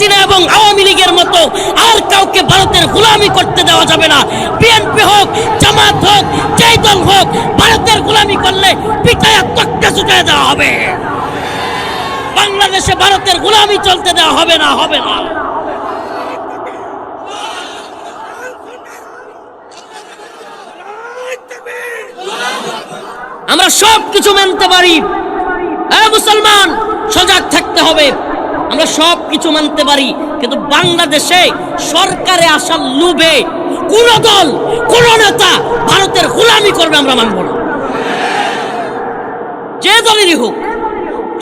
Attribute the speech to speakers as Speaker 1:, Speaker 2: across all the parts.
Speaker 1: হাসিনা এবং আওয়ামী লীগের মতো আর কাউকে ভারতের গোলামি করতে দেওয়া যাবে না। বিএনপি হোক, জামাত হোক, যেই দল হোক, ভারতের গোলামি করলে পিটায়া তক্তা ছুটায় দেওয়া হবে। বাংলাদেশে ভারতের গোলামি চলতে দেওয়া হবে না, হবে না। আমরা সব কিছু মানতে পারি, মুসলমান সজাগ থাকতে হবে। আমরা সব কিছু মানতে পারি, কিন্তু বাংলাদেশে সরকারে আসার লোভে কোন দল, কোন নেতা ভারতের গোলামি করবে আমরা মানব না। যে দলেরই হোক,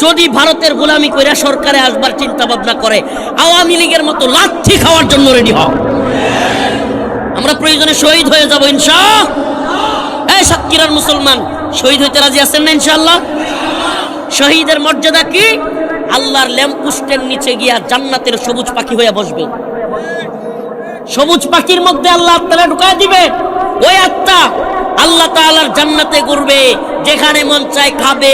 Speaker 1: যদি ভারতের গোলামি করে সরকারে আসবার চিন্তা ভাবনা করে, আওয়ামী লীগের মতো লাঠি খাওয়ার জন্য রেডি হও। আমরা প্রয়োজনে শহীদ হয়ে যাব ইনশাআল্লাহ। এই সাতক্ষীরার মুসলমান শহীদ হইতে রাজি আছেন না ইনশাআল্লাহ? শহীদের মর্যাদা কি? আল্লাহর ল্যাম্পপোস্টের নিচে গিয়া জান্নাতের সবুজ পাখি হয়ে বসবে। সবুজ পাখির মধ্যে আল্লাহ আত্মাটা ঢুকায় দিবে। ওই আত্মা আল্লাহ তাআলার জান্নাতে ঘুরবে, যেখানে মন চায় খাবে,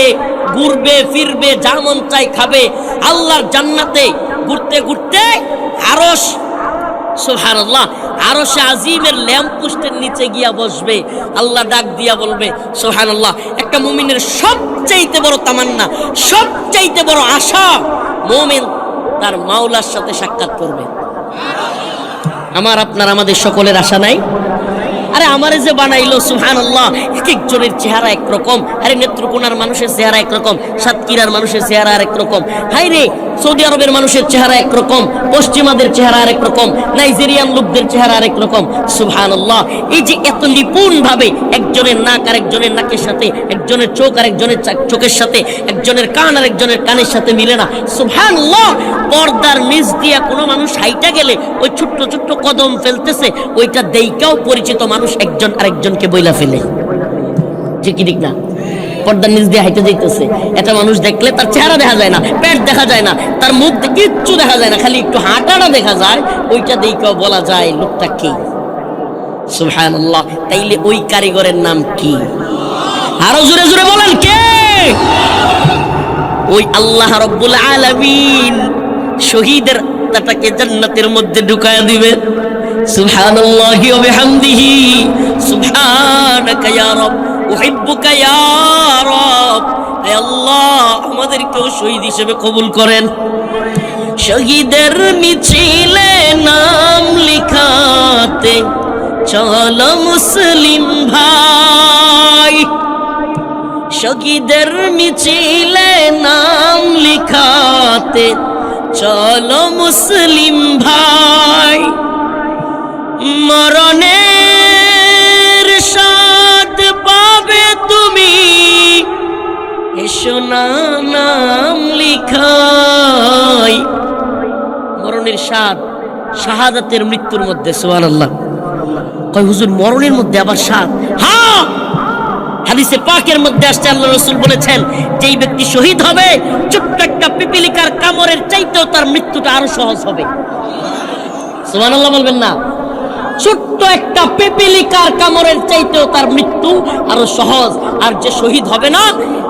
Speaker 1: ঘুরবে ফিরবে, যা মন চায় খাবে। আল্লাহর জান্নাতে ঘুরতে ঘুরতে আরশ, সুবহানাল্লাহ, আরশে আজিমের ল্যাম্পপোস্টের নিচে গিয়া বসবে। আল্লাহ ডাক দিয়া বলবে সুবহানাল্লাহ। একটা মুমিনের সবচাইতে বড় তামান্না, সবচাইতে বড় আশা, মুমিন তার মাওলার সাথে সাক্ষাৎ করবে। আমার আপনার আমাদের সকলের আশা নাই? আরে আমারে যে বানাইলো সুবহানাল্লাহ, এক একজনের চেহারা একরকম। আরে নেত্রকোনার মানুষের চেহারা একরকম, সাতক্ষীরার মানুষের চেহারা আরেক রকম। হাই রে, সৌদি আরবের মানুষের চেহারা একরকম, পশ্চিমাদের চেহারা আরেক রকম, নাইজেরিয়ান লোকদের চেহারা আরেক রকম। সুবহানাল্লাহ, এই যে এত নিপুণ ভাবে একজনের নাক আরেকজনের নাকের সাথে, একজনের চোখ আরেকজনের চোখের সাথে, একজনের কান আরেকজনের কানের সাথে মিলে না। সুবহানাল্লাহ, পর্দার নিচ দিয়া কোনো মানুষ হাইটা গেলে ওই ছোট্ট ছোট্ট কদম ফেলতেছে, ওইটা দেইকাও পরিচিত মানুষ একজন আরেকজনকে বইলা ফেলে। যে কি ঠিক না? পর্দার নিচ দিয়ে হাইতে যাইতেছে, এটা মানুষ দেখলে তার চেহারা দেখা যায় না, পেট দেখা যায় না, তার মুখ কিচ্ছু দেখা যায় না, খালি একটু হাঁটাটা দেখা যায়, ওইটা দেইকাও বলা যায় লোকটা কি। সুবহানাল্লাহ, তাইলে ওই কারিগরের নাম কি? আরো জোরে জোরে বলেন কে? ওই আল্লাহ রাব্বুল আলামিন শহীদের আত্মাটাকে জান্নাতের মধ্যে ঢুকায়া দিবে। সুবহানাল্লাহি ওয়া বিহামদিহি, সুবহানাকা ইয়া রাব, উহিব্বুকা ইয়া রাব। হে আল্লাহ, আমাদেরকেও শহীদ হিসেবে কবুল করেন। শহীদের মিছিলে নাম লিখাতে চলো মুসলিম ভাই, শহীদের মিছিলে নাম লিখাতে চলো মুসলিম ভাই। মরণের স্বাদ পাবে তুমি, এসো না নাম লিখাই। মরণের স্বাদ শাহাদাতের মৃত্যুর মধ্যে। সুবহানাল্লাহ, কয় হুজুর মরণের মধ্যে আবার স্বাদ? হ্যাঁ, হাদিসে পাকের মধ্যে আসছে, আল্লাহ রাসূল বলেছেন, যেই ব্যক্তি শহীদ হবে, ছোট্ট একটা পিপিলিকার কামড়ের চাইতেও তার মৃত্যুটা আরো সহজ হবে। সুবহানাল্লাহ বলবেন না? ছোট্ট একটা পিপিলিকার কামড়ের চাইতেও তার মৃত্যু আরো সহজ। আর যে শহীদ হবে না,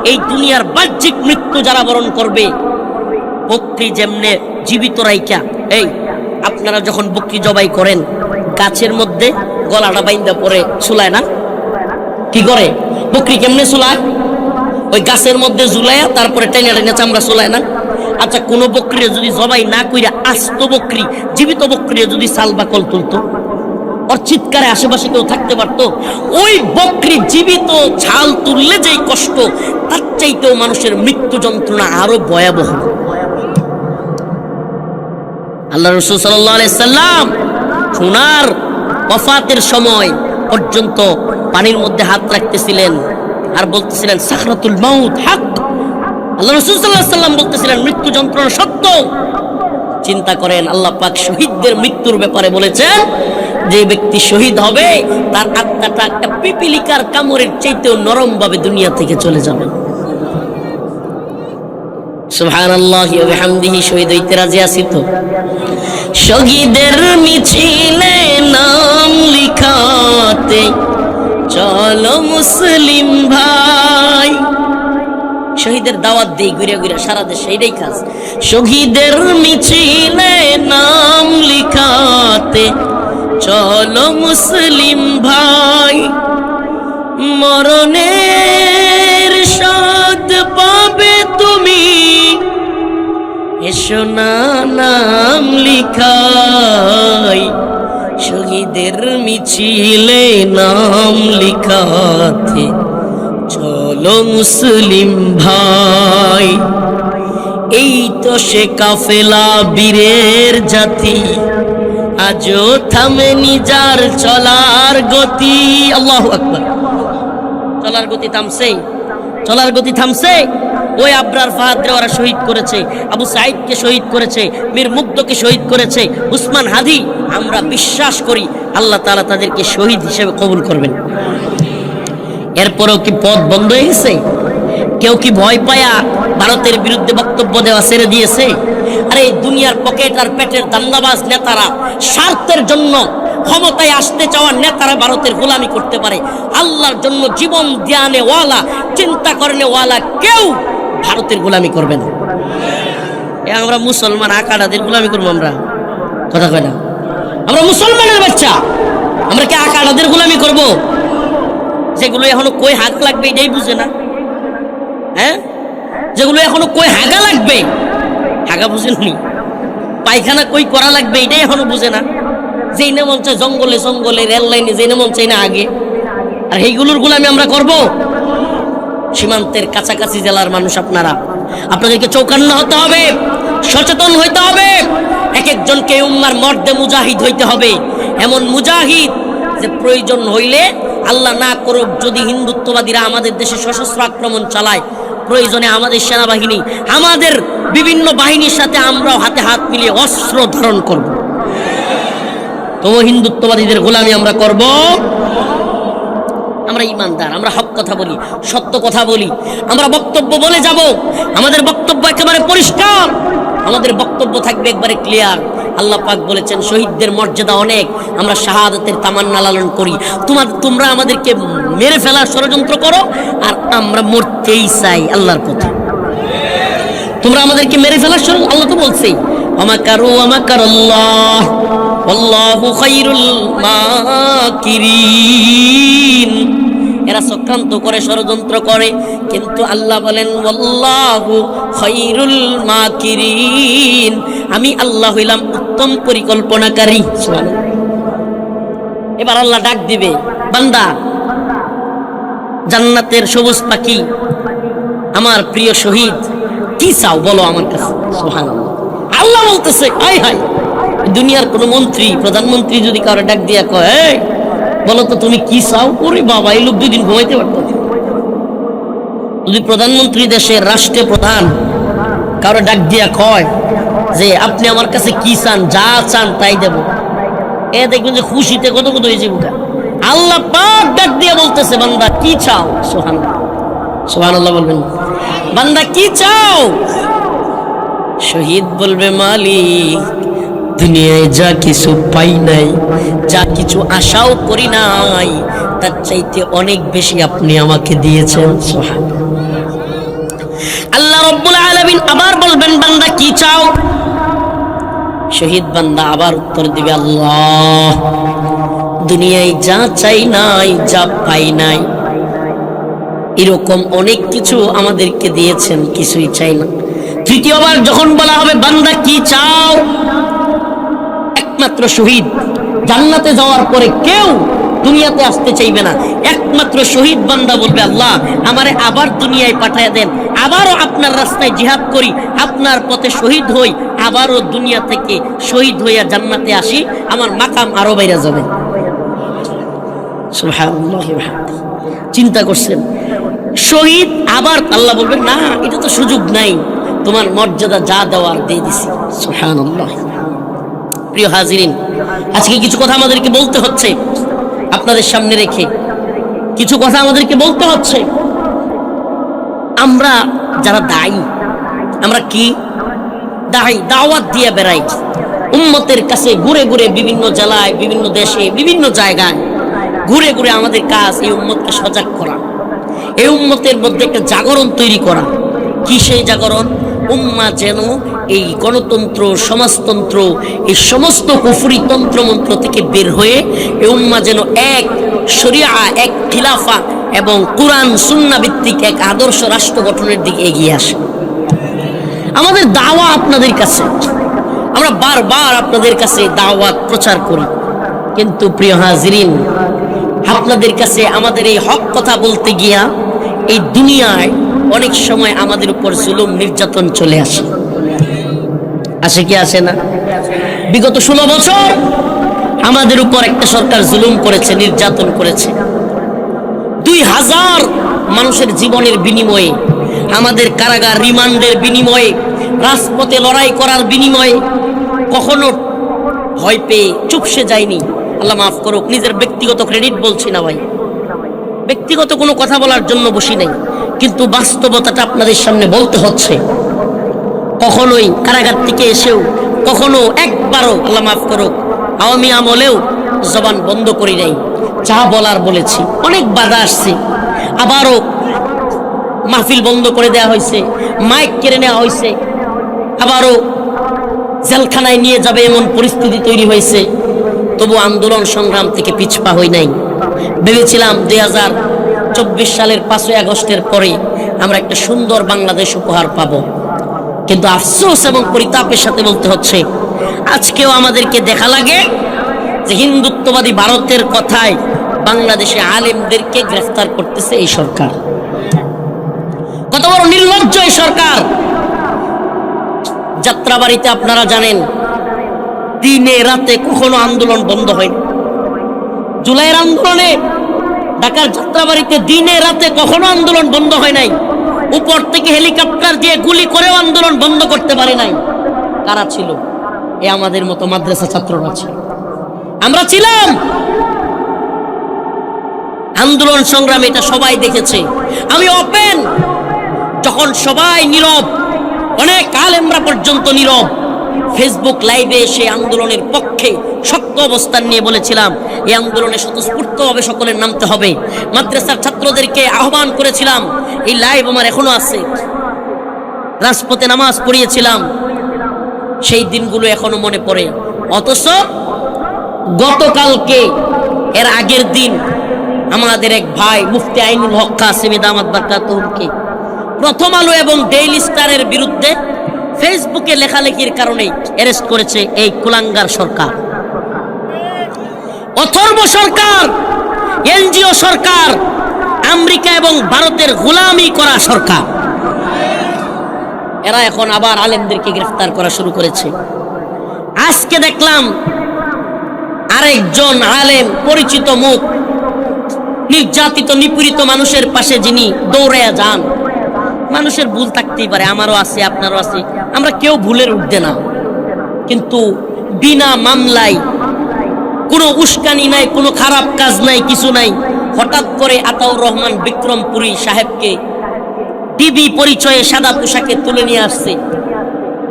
Speaker 1: এই দুনিয়ার বাহ্যিক মৃত্যু যারা বরণ করবে, বকরি যেমনে জীবিত রাইকা, এই আপনারা যখন বকরি জবাই করেন, গাছের মধ্যে গলাটা বাইন্দা পরে চুলায় না? কি করে বকরি কেমনে চুলায়? ওই গাছের মধ্যে ঝুলাইয়া তারপরে টেনে টেনে চামড়া চুলায় না? আচ্ছা, কোন বকরি যদি জবাই না কইরা আস্ত বকরি, জীবিত বকরি যদি সাল বাকল তুলতো, ওর চিৎকারে আশেপাশে কেউ থাকতে পারতো? ওই বকরি জীবিত ছাল তুললে যেই কষ্ট, তার চাইতেও মানুষের মৃত্যু যন্ত্রণা আরো ভয়াবহ। আল্লাহ রাসূল সাল্লাল্লাহু আলাইহি সাল্লাম ওনার ওয়াফাতের সময় পর্যন্ত পানির মধ্যে হাত রাখতেছিলেন আর বলতেছিলেন সাকরাতুল মাউত হক। আল্লাহ রাসূল সাল্লাল্লাহু আলাইহি সাল্লাম বলতেছিলেন মৃত্যু যন্ত্রণা সত্য। চিন্তা করেন, আল্লাহ পাক শহীদদের মৃত্যুর ব্যাপারে বলেছেন, যে ব্যক্তি শহীদ হবে তার আত্মাটা একটা পিপিলিকার কামড়ের চাইতেও নরম ভাবে দুনিয়া থেকে চলে যাবে। সুবহানাল্লাহি ওয়া বিহামদিহি, শহীদ হইতে রাজি আছি তো? শহীদের মিছিলে নাম লিখাতে চলো মুসলিম ভাই। শহীদের দাওয়াত দেই ঘুরে ঘুরে সারা দেশে, এটাই কাজ। শহীদের মিছিলে পথে চলো মুসলিম ভাই, মরণের স্বাদ পাবে তুমি, এসো না নাম লিখাই, শহীদের মিছিলে নাম লিখাতে চলো মুসলিম ভাই। এই তো সে কাফেলা বীরের জাতি, আজও থামেনি যার চলার গতি। আল্লাহু আকবার। চলার গতি থামছে? চলার গতি থামছে? ওই আবরার ফাহাদরে ওরা শহীদ করেছে, আবু সাইদকে শহীদ করেছে, মীর মুগ্ধকে শহীদ করেছে, উসমান হাদি। আমরা বিশ্বাস করি আল্লাহ তাআলা তাদেরকে শহীদ হিসেবে কবুল করবেন। এরপরেও কি পথ বন্ধ হয়ে গেছে? কেউ কি ভয় পায়া ভারতের বিরুদ্ধে বক্তব্য দেওয়া ছেড়ে দিয়েছে? আরে দুনিয়ার পকেট আর পেটের দান্দাবাজ নেতারা, স্বার্থের জন্য ক্ষমতায় আসতে চাওয়া নেতারা ভারতের গোলামি করতে পারে। আল্লাহর জন্য জীবন ধ্যানে ওয়ালা, চিন্তা করনে ওয়ালা কেউ ভারতের গোলামি করবে না। আমরা মুসলমান আকাড়াদের গোলামি করবো? আমরা কথা কয় না, আমরা মুসলমানের বাচ্চা, আমরা কি আকাড়াদের গোলামি করব? যেগুলো এখনো কই হাত লাগবে এটাই বুঝে না। হ্যাঁ, যেগুলো এখনো কই হাগা লাগবে, হাগা বুঝেননি, পায়খানা কই করা লাগবে এটাই এখনো বুঝে না। যেই না মন চায় জঙ্গলে জঙ্গলে, রেল লাইনে, যেই না মন চাই না আগে, আর এইগুলোর গোলামি আমরা করব? সীমান্তের কাছাকাছি জেলার মানুষ আপনারা, আপনাদেরকে চৌকান্ন হতে হবে, সচেতন হইতে হবে। এক একজনকে উম্মার মর্দে মুজাহিদ হইতে হবে, এমন মুজাহিদ যে প্রয়োজন হইলে আল্লাহ না করুক যদি হিন্দুত্ববাদীরা আমাদের দেশে সশস্ত্র আক্রমণ চালায়, প্রয়োজনে আমাদের সেনাবাহিনী, আমাদের বিভিন্ন বাহিনীর সাথে আমরাও হাতে হাত মিলিয়ে অস্ত্র ধারণ করব। তো হিন্দুত্ববাদীদের গোলামি আমরা করব? আমরা ইমানদার, আমরা হক কথা বলি, সত্য কথা বলি, আমরা বক্তব্য বলে যাব। আমাদের বক্তব্য একেবারে পরিষ্কার, আমাদের বক্তব্য থাকবে একবারে ক্লিয়ার। আল্লাহ পাক বলেছেন শহীদদের মর্যাদা অনেক, আমরা শাহাদাতের তামান্না লালন করি। তোমরা আমাদেরকে মেরে ফেলার ষড়যন্ত্র করো, আর আমরা মরতেই চাই আল্লাহর পথে। তোমরা আমাদেরকে মেরে ফেলার ষড়যন্ত্র, আল্লাহ তো বলছেই আমাকারু আমাকারাল্লাহ আল্লাহু খায়রুল মাকিরিন। এরা চক্রান্ত করে, ষড়যন্ত্র করে, কিন্তু আল্লাহ বলেন আল্লাহু খায়রুল মাকিরিন, আমি আল্লাহ হইলাম উত্তম পরিকল্পনাকারী। সুবহানাল্লাহ। এবার আল্লাহ ডাক দিবে, বান্দা জান্নাতের সবুজ পাখি, আমার প্রিয় শহীদ, কি চাও বলো আমার কাছে। সুবহানাল্লাহ। আল্লাহ বলতেছে, হায় হায়, দুনিয়ার কোন মন্ত্রী প্রধানমন্ত্রী যদি কারো ডাক দিয়া কয় বলো তো তুমি কি চাও, ওরে বাবা, এই লোক 2 দিন ঘুমাইতে পারত। যদি প্রধানমন্ত্রী দেশের রাষ্ট্রীয় প্রধান কারো ডাক দিয়া কয় যে আপনি আমার কাছে কি চান, যা চান তাই দেব, এ দেখবেন যে খুশিতে কত কত হয়েছে বুকা। আল্লাহ পাক ডাক দিয়া বলতেছে, বান্দা কি চাও? সুবহানাল্লাহ, সুবহানাল্লাহ বলবেন, বান্দা কি চাও? শহীদ বলবে, মালিক দুনিয়ায় যা কিছু পাই নাই, যা কিছু আশাও করি নাই, তার চাইতে অনেক বেশি আপনি আমাকে দিয়েছেন। সুবহানাল্লাহ। আল্লাহ রাব্বুল আলামিন আবার বলবেন, বান্দা কি চাও? শহীদ বান্দা আবার উত্তর দিবে, আল্লাহ দুনিয়ায় যা চাই নাই, যা পাই নাই, এরকম অনেক কিছু আমাদেরকে দিয়েছেন, কিছুই চাই না। তৃতীয়বার যখন বলা হবে বান্দা কি চাও, একমাত্র শহীদ জান্নাতে যাওয়ার পরে কেউ দুনিয়াতে আসতে চাইবে না, একমাত্র শহীদ বান্দা বলবে, আল্লাহ আমারে আবার দুনিয়ায় পাঠায় দেন, আবারও আপনার রাস্তায় জিহাদ করি, আপনার পথে শহীদ হই, আবারও দুনিয়া থেকে শহীদ হইয়া জান্নাতে আসি, আমার মাকাম আরো বাইরে যাবে। সুবহানাল্লাহ। চিন্তা করছেন শহীদ, আবার আল্লাহ বলবেন, না এটা তো সুযোগ নাই, তোমার মর্যাদা যা দেওয়ার দিয়ে দিছি। সুবহানাল্লাহ। প্রিয় হাজিরিন, আজকে কিছু কথা আমাদেরকে বলতে হচ্ছে, আপনাদের সামনে রেখে কিছু কথা আমাদেরকে বলতে হচ্ছে। আমরা যারা দায়ী, আমরা কি দায়ী, দাওয়াত দিয়ে বেড়াই উম্মতের কাছে, ঘুরে ঘুরে বিভিন্ন জেলায়, বিভিন্ন দেশে, বিভিন্ন জায়গায় ঘুরে ঘুরে আমাদের কাজ এই উম্মতকে সজাগ করা, এই উম্মতের মধ্যে একটা জাগরণ তৈরি করা। কি সেই জাগরণ? উম্মাহ যেন এই গণতন্ত্র, সমাজতন্ত্র, এই সমস্ত কুফরি তন্ত্রমন্ত্র থেকে বের হয়ে এই উম্মাহ যেন এক শরিয়া, এক খিলাফা এবং কুরআন সুন্নাহ ভিত্তিক এক আদর্শ রাষ্ট্র গঠনের দিকে এগিয়ে আসে। আমাদের দাওয়া আপনাদের কাছে, আমরা বারবার আপনাদের কাছে দাওয়াত প্রচার করি, কিন্তু প্রিয় হাজিরিন, আপনাদের কাছে আমাদের এই হক কথা বলতে গিয়া এই দুনিয়ায় অনেক সময় আমাদের উপর জুলুম নির্যাতন চলে আসে। আসে কি আসে না? বিগত 16 বছর আমাদের উপর একটা সরকার জুলুম করেছে, নির্যাতন করেছে। 2000 মানুষের জীবনের বিনিময়ে, আমাদের কারাগার রিমান্ডের বিনিময়ে, রাজপথে লড়াই করার বিনিময়ে কখনো ভয় পেয়ে চুপসে যায়নি। আল্লাহ মাফ করুক, নিজের ব্যক্তিগত ক্রেডিট বলছি না ভাই, ব্যক্তিগত কোনো কথা বলার জন্য বসি নাই, কিন্তু বাস্তবতাটা আপনাদের সামনে বলতে হচ্ছে। কখনোই কারাগার থেকে এসেও কখনো একবারও, আল্লাহ মাফ করুক, আওয়ামী আমলেও জবান বন্ধ করি নাই। যা বলার বলেছি। অনেক বাধা আসছে, আবারও মাহফিল বন্ধ করে দেওয়া হয়েছে, মাইক কেড়ে নেওয়া হয়েছে, আবারও জেলখানায় নিয়ে যাবে এমন পরিস্থিতি তৈরি হয়েছে। তবু আন্দোলন সংগ্রাম থেকে পিছপা হই নাই। ভেবেছিলাম 2024 সালের 5ই আগস্টের পরে আমরা একটা সুন্দর বাংলাদেশ উপহার পাব, কিন্তু আফসোস এবং পরিতাপের সাথে বলতে হচ্ছে আজকেও আমাদেরকে দেখা লাগে যে হিন্দুত্ববাদী ভারতের কথায় বাংলাদেশে আলেমদেরকে গ্রেফতার করতেছে এই সরকার। কত বড় নির্লজ্জ এই সরকার! যাত্রাবাড়িতে আপনারা জানেন দিনে রাতে কখনো আন্দোলন বন্ধ হয়নি। জুলাইয়ের আন্দোলনে ঢাকার যাত্রাবাড়িতে দিনে রাতে কখনো আন্দোলন বন্ধ হয় নাই। উপর থেকে হেলিকপ্টার দিয়ে গুলি করেও আন্দোলন বন্ধ করতে পারে নাই। কারা ছিল? এ আমাদের মতো মাদ্রাসা ছাত্ররা ছিল, আমরা ছিলাম। আন্দোলন সংগ্রাম এটা সবাই দেখেছে। আমি ওপেন, যখন সবাই নীরব, অনেক আলেমরা পর্যন্ত নীরব, ফেসবুক লাইভে এসে আন্দোলনের পক্ষে শক্ত অবস্থান নিয়ে বলেছিলাম এই আন্দোলনে স্বতঃস্ফূর্তভাবে সকলের নামতে হবে। মাদ্রাসার ছাত্রদেরকে আহ্বান করেছিলাম, এই লাইভ আমার এখনো আছে। রাজপথে নামাজ পড়িয়েছিলাম, সেই দিনগুলো এখনো মনে পড়ে। অথচ গতকালকে, এর আগের দিন, আমাদের এক ভাই মুফতি আইনুল হক কাসেমি দামাত বারকাতুহুকে প্রথম আলো এবং ডেইলি স্টারের বিরুদ্ধে ফেসবুকে লেখালেখির কারণে অ্যারেস্ট করেছে এই কুলাঙ্গার সরকার। অথর্ব সরকার, এনজিও সরকার, আমেরিকা এবং ভারতের গোলামি করা সরকার, এরা এখন আবার আলেমদেরকে গ্রেফতার করা শুরু করেছে। আজকে দেখলাম আরেকজন আলেম, পরিচিত মুখ, নির্যাতিত নিপীড়িত মানুষের পাশে যিনি দৌড়াইয়া যান। মানুষের ভুল থাকতেই পারে, আমারও আছে, আপনারও আছে, আমরা কেউ ভুলের ঊর্ধ্বে না, কিন্তু বিনা মামলায়, কোনো উস্কানি নাই, কোনো খারাপ কাজ নাই, কিছু নাই, হঠাৎ করে আতাউর রহমান বিক্রমপুরী সাহেবকে টিভি পরিচয়ে সাদা পোশাকে তুলে নিয়ে আসছে,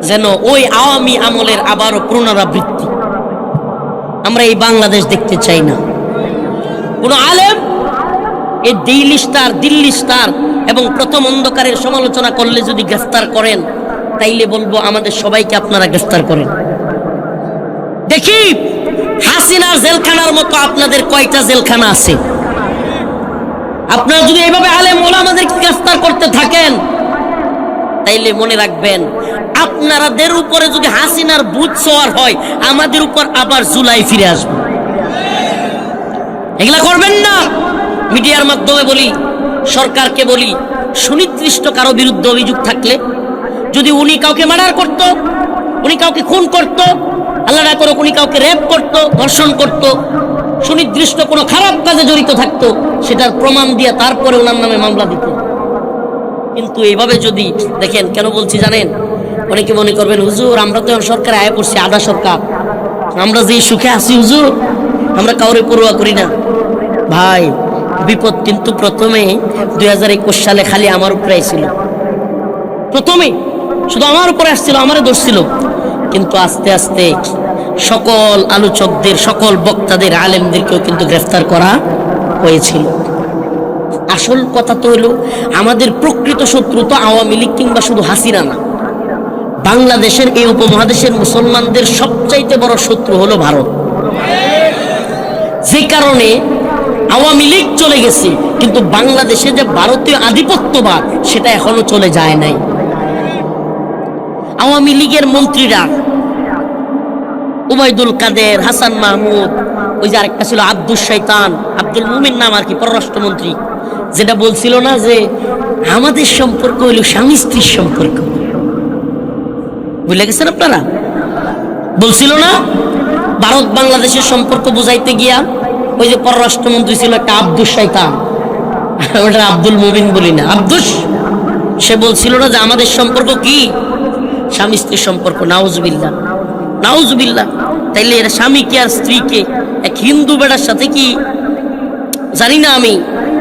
Speaker 1: যেন ওই আওয়ামী আমলের আবারও পুনরাবৃত্তি। আমরা এই বাংলাদেশ দেখতে চাই না। কোন আলেম এই ডেইলি স্টার, দিল্লি স্টার এবং প্রথম অন্ধকারের সমালোচনা করলে যদি গ্রেফতার করেন, তাইলে বলবো আমাদের সবাইকে আপনারা গ্রেফতার করেন। দেখি হাসিনার জেলখানার মতো আপনাদের কয়টা জেলখানা আছে? আপনারা যদি এইভাবে আলেম ওলামাদেরকে গ্রেফতার করতে থাকেন, তাইলে মনে রাখবেন আপনাদের উপরে যদি হাসিনার বুথ সওয়ার হয়, আমাদের উপর আবার জুলাই ফিরে আসবে। এগুলা করবেন না। মিডিয়ার মাধ্যমে বলি, সরকারকে বলি, সুনির্দিষ্ট কারো বিরুদ্ধে অভিযোগ থাকলে, যদি উনি কাউকে মার্ডার করত, উনি কাউকে খুন করত, আল্লাহ না করুক উনি কাউকে রেপ করত, ধর্ষণ করত, সুনির্দিষ্ট কোনো খারাপ কাজে জড়িত থাকতো, সেটার প্রমাণ দিয়ে তারপরে ওনার নামে মামলা দিত। কিন্তু এইভাবে যদি দেখেন, কেন বলছি জানেন? অনেকে মনে করবেন হুজুর আমরা তো এখন সরকারে আয় করছি, আধা সরকার, আমরা যে সুখে আছি হুজুর, আমরা কাউরে পরোয়া করি না। ভাই, বিপদ কিন্তু প্রথমে 2021 সালে খালি আমার উপরে ছিল। প্রথমে শুধু আমার উপরে আসছিল, আমারে দোষ ছিল, কিন্তু আস্তে আস্তে সকল আলোচকদের, সকল বক্তাদের, আলেমদেরকেও কিন্তু গ্রেফতার করা হয়েছিল। আসল কথা তো হলো আমাদের প্রকৃত শত্রু তো আওয়ামী লীগ কিংবা শুধু হাসিনা না, বাংলাদেশের এই উপমহাদেশের মুসলমানদের সবচাইতে বড় শত্রু হলো ভারত। যে কারণে আওয়ামী লীগ চলে গেছে, কিন্তু বাংলাদেশে যে ভারতীয় আধিপত্যবাদ সেটা এখনো চলে যায় নাই। আওয়ামী লীগের মন্ত্রীরা উবাইদুল কাদের, হাসান মাহমুদ, ওই যে আরেকটা ছিল আব্দুল শয়তান, আব্দুল মুমিন নাম আর কি, পররাষ্ট্রমন্ত্রী, যেটা বলছিল না যে আমাদের সম্পর্ক হইল স্বামী স্ত্রীর সম্পর্ক, বুঝলে গেছেন আপনারা? বলছিল না ভারত বাংলাদেশের সম্পর্ক বুঝাইতে গিয়া ওই যে পররাষ্ট্রমন্ত্রী ছিল একটা আব্দুল শয়তান, ওটা আব্দুল মুমিন বলি না, আব্দুস, সে বলছিল না যে আমাদের সম্পর্ক কি স্বামী স্ত্রীর সম্পর্ক। নাউজুবিল্লাহ, নাউজুবিল্লাহ। তাইলে এরা স্বামীকে আর স্ত্রীকে এক হিন্দু বেড়ার সাথে কি, জানি না আমি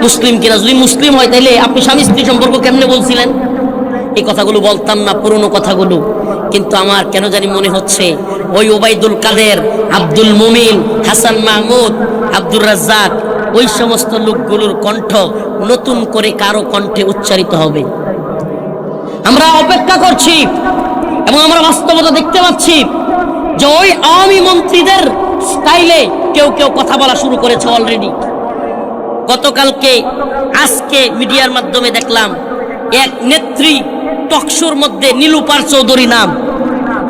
Speaker 1: মুসলিম কিনা, যদি মুসলিম হয় তাইলে আপনি স্বামী স্ত্রী সম্পর্ক কেমনে বলছিলেন? এই কথাগুলো বলতাম না, পুরনো কথাগুলো, কিন্তু আমার কেন জানি মনে হচ্ছে ওই ওবাইদুল কাদের, আব্দুল মুমিন, হাসান মাহমুদ, আব্দুর রাজ্জাক, ওই সমস্ত লোকগুলোর কণ্ঠ নতুন করে কারো কণ্ঠে উচ্চারিত হবে। আমরা অপেক্ষা করছি এবং আমরা বাস্তবতা দেখতে পাচ্ছি যে ওই আওয়ামী মন্ত্রীদের স্টাইলে কেউ কেউ কথা বলা শুরু করেছে অলরেডি। গতকালকে আজকে মিডিয়ার মাধ্যমে দেখলাম এক নেত্রী টকশোর মধ্যে, নীলুপার চৌধুরী নাম,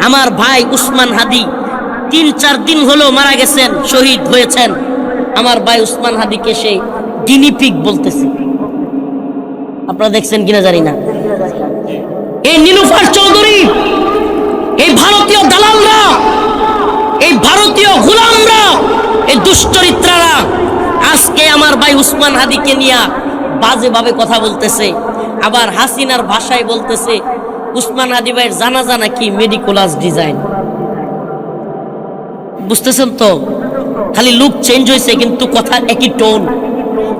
Speaker 1: আমার ভাই উসমান হাদি 3-4 দিন হলো মারা গেছেন, শহীদ হয়েছেন। আমার ভাই উসমান হাদিকে সে গিনিপিগ বলতেছে, আপনারা দেখছেন কিনা জানি না। এই নীলুফার চৌধুরী, এই ভারতীয় দালালরা, এই ভারতীয় গোলামরা, এই দুশ্চরিত্রারা আজকে আমার ভাই উসমান হাদিকে নিয়ে বাজেভাবে কথা বলতেছে। আবার হাসিনার ভাষায় বলতেছে উসমান হাদি ভাইয়ের জানাজা নাকি মেডিকোলাস ডিজাইন। বুঝতেছেন তো? খালি লুক চেঞ্জ হয়েছে কিন্তু কথা একই, টোন,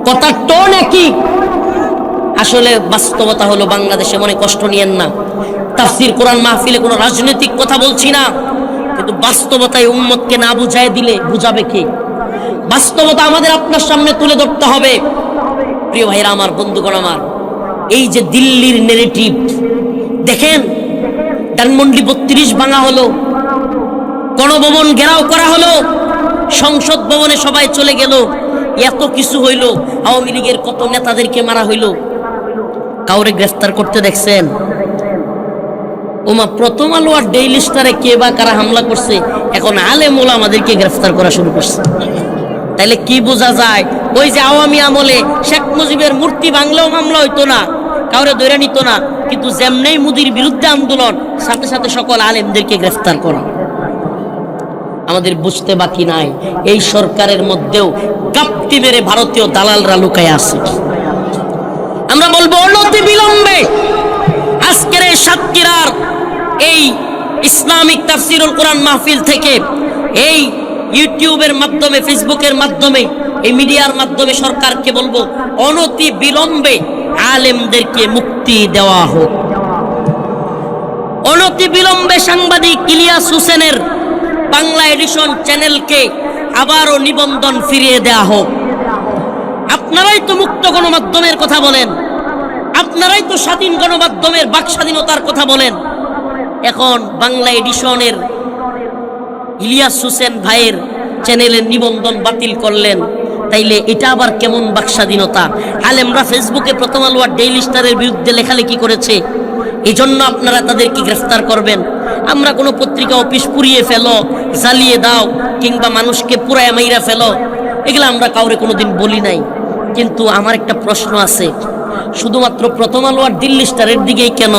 Speaker 1: কথার টোন একই। আসলে বাস্তবতা হলো বাংলাদেশে, মনে কষ্ট নিয়েন না, তাফসীর কোরআন মাহফিলে কোনো রাজনৈতিক কথা বলছি না, কিন্তু বাস্তবতায় উম্মতকে না বুঝায় দিলে বুঝাবে কে? বাস্তবতা আমাদের আপনার সামনে তুলে ধরতে হবে। প্রিয় ভাইরা আমার, বন্ধুগণ আমার, এই যে দিল্লির নেগেটিভ দেখেন, ধানমন্ডি 32 ভাঙা হলো, গণভবন ঘেরাও করা হলো, সংসদ ভবনে সবাই চলে গেল, এত কিছু হইল, আওয়ামী লীগের কত নেতাদেরকে মারা হইল, কাউরে গ্রেফতার করতে দেখছেন? ওমা, প্রথম আলো আর ডেইলি স্টারে কে বা কারা হামলা করছে, এখন আলেম ওলামাদেরকে গ্রেফতার করা শুরু করছে। তাইলে কি বোঝা যায়? ওই যে আওয়ামী আমলে শেখ মুজিবের মূর্তি ভাঙলেও মামলা হইতো না, কাউরে ধরে নিত না, কিন্তু যেমনেই মোদির বিরুদ্ধে আন্দোলন, সাথে সাথে সকল আলেমদেরকে গ্রেফতার করা। আমাদের বুঝতে বাকি নাই, এই সরকারের মধ্যেও গাপ্তি মেরে ভারতীয় দালালরা লুকায় আছে। আমরা বলবো অনতি বিলম্বে আজকের এই সাতক্ষীরার এই ইসলামিক তাফসীরুল কোরআন মাহফিল থেকে, এই ইউটিউবের মাধ্যমে, ফেসবুকের মাধ্যমে, এই মিডিয়ার মাধ্যমে সরকারকে বলবো অনতি বিলম্বে আলেমদেরকে মুক্তি দেওয়া হোক। অনতি বিলম্বে সাংবাদিক ইলিয়াস হোসেনের বাংলা এডিশন চ্যানেলকে আবারও নিবন্ধন ফিরিয়ে দেওয়া হোক। আপনারাই তো মুক্ত গণমাধ্যমের কথা বলেন, আপনারাই তো স্বাধীন গণমাধ্যমের বাক স্বাধীনতার কথা বলেন। এখন বাংলা এডিশনের ইলিয়াস হোসেন ভাইয়ের চ্যানেলের নিবন্ধন বাতিল করলেন, তাইলে এটা আবার কেমন বাক স্বাধীনতা? আলেমরা ফেসবুকে প্রথম আলো আর ডেইলি স্টারের বিরুদ্ধে লেখালেখি করেছে, এই জন্য আপনারা তাদেরকে গ্রেফতার করবেন। আমরা কোনো পত্রিকা অফিস পুড়িয়ে ফেলো, জ্বালিয়ে দাও, কিংবা মানুষকে পুরায় মাইরা ফেলো, এগুলো আমরা কাউরে কোনোদিন বলি নাই। কিন্তু আমার একটা প্রশ্ন আছে, শুধুমাত্র প্রথম আলো আর দিল্লি স্টারের দিকেই কেন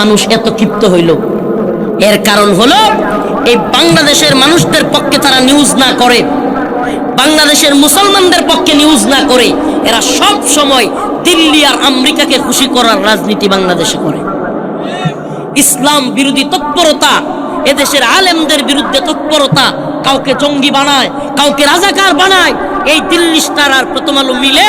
Speaker 1: মানুষ এত ক্ষিপ্ত হইল? এর কারণ হলো এই বাংলাদেশের মানুষদের পক্ষে তারা নিউজ না করে, বাংলাদেশের মুসলমানদের পক্ষে নিউজ না করে, এরা সব সময় দিল্লি আর আমেরিকাকে খুশি করার রাজনীতি বাংলাদেশে করে। ইসলাম বিরোধী তৎপরতা, এদেশের আলেমদের বিরুদ্ধে তৎপরতা, কাউকে জঙ্গি বানায়, কাউকে রাজাকার বানায়। এই দিল্লি স্টার আর প্রথম আলো মিলে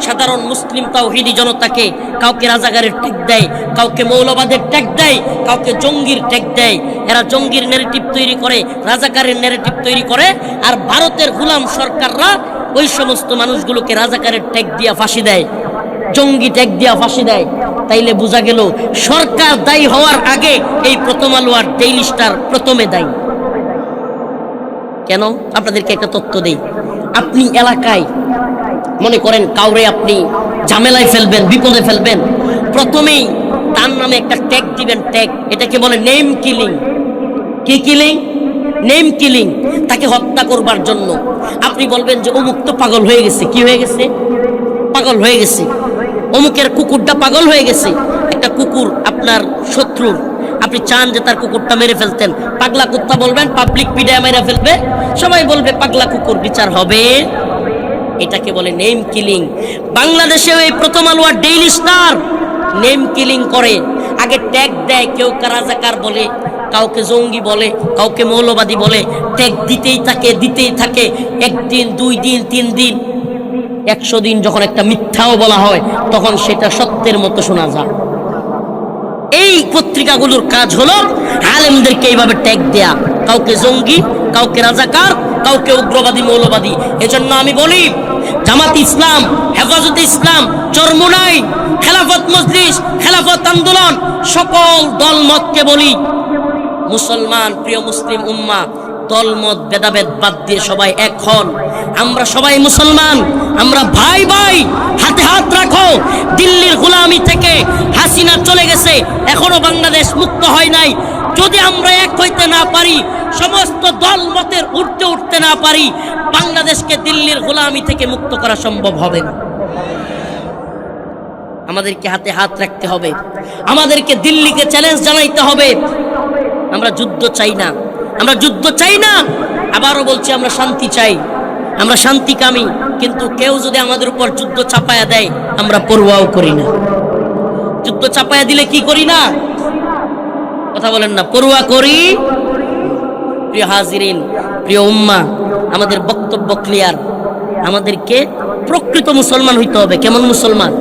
Speaker 1: সাধারণ মুসলিম তাওহীদি জনতাকে কাউকে রাজাকারের ট্যাগ দেয়, কাউকে মৌলবাদের ট্যাগ দেয়, কাউকে জঙ্গির ট্যাগ দেয়। এরা জঙ্গির ন্যারেটিভ তৈরি করে, রাজাকারের ন্যারেটিভ তৈরি করে, আর ভারতের গোলাম সরকাররা ওই সমস্ত মানুষগুলোকে রাজাকারের ট্যাগ দিয়া ফাঁসি দেয়, জঙ্গি ট্যাগ দিয়া ফাঁসি দেয়। তাইলে বোঝা গেল সরকার দায়ী হওয়ার আগে এই প্রথম আলো আর ডেইলি স্টার প্রথমে দায়ী। কেন? আপনাদেরকে একটা তথ্য দেই। আপনি এলাকায় মনে করেন কাউরে আপনি ঝামেলায় ফেলবেন, বিপদে ফেলবেন, প্রথমেই তার নামে একটা ট্যাগ দিবেন। ট্যাগ, এটাকে বলে নেম কিলিং। কি কিলিং? Name killing. তাকে হত্যা করবার জন্য আপনি বলবেন যে অমুক তো পাগল হয়ে গেছে। কি হয়ে গেছে? পাগল হয়ে গেছে। অমুকের কুকুরটা পাগল হয়ে গেছে। একটা কুকুর আপনার শত্রুর, আপনি চান যে তার কুকুরটা মেরে ফেলতেন, পাগলা কুত্তা বলবেন, পাবলিক পিডায় মেরে ফেলবে, সবাই বলবে পাগলা কুকুর, বিচার হবে। এটাকে বলে নেম কিলিং। বাংলাদেশেও এই প্রথম আলো আর ডেইলি স্টার নেম কিলিং করে। আগে ট্যাগ দেয়, কেউ রাজাকার বলে, কাউকে জঙ্গি বলে, কাউকে মৌলবাদী বলে, ট্যাগ দিতেই থাকে। একদিন, 2 দিন, 3 দিন, 100 দিন যখন একটা মিথ্যাও বলা হয় তখন সেটা সত্যের মতো শোনা যায়। এই পত্রিকাগুলোর কাজ হলো আলেমদেরকে এইভাবে ট্যাগ দেয়া, কাউকে জঙ্গি, কাউকে রাজাকার, কাউকে উগ্রবাদী, মৌলবাদী। এজন্য আমি বলি জামাত ইসলাম, হেফাজতে ইসলাম, চরমোনাই, খেলাফত মজলিস, খেলাফত আন্দোলন, সকল দলমতকে বলি মুসলমান, প্রিয় মুসলিম উম্মাহ, দলমত ভেদাভেদ বাদ দিয়ে সবাই এক হন। আমরা সবাই মুসলমান, আমরা ভাই ভাই, হাতে হাত রাখো। দিল্লির গোলামি থেকে হাসিনা চলে গেছে, এখনো বাংলাদেশ মুক্ত হয় নাই। যদি আমরা এক হইতে না পারি, সমস্ত দলমতের উঠতে না পারি, বাংলাদেশকে দিল্লির গোলামি থেকে মুক্ত করা সম্ভব হবে না। আমাদেরকে হাতে হাত রাখতে হবে, আমাদেরকে দিল্লিকে চ্যালেঞ্জ জানাইতে হবে। আমরা যুদ্ধ চাই না, আমরা যুদ্ধ চাই না। আবারও বলছি, আমরা শান্তি চাই, আমরা শান্তিকামী। কিন্তু কেউ যদি আমাদের উপর যুদ্ধ চাপায়া দেয়, আমরা পরোয়াও করি না। যুদ্ধ চাপায়া দিলে কি করি না? কথা বলেন না, পরোয়া করি। প্রিয় হাজিরিন, প্রিয় উম্মাহ, আমাদের বক্তব্য ক্লিয়ার। আমাদেরকে প্রকৃত মুসলমান হইতে হবে। কেমন মুসলমান?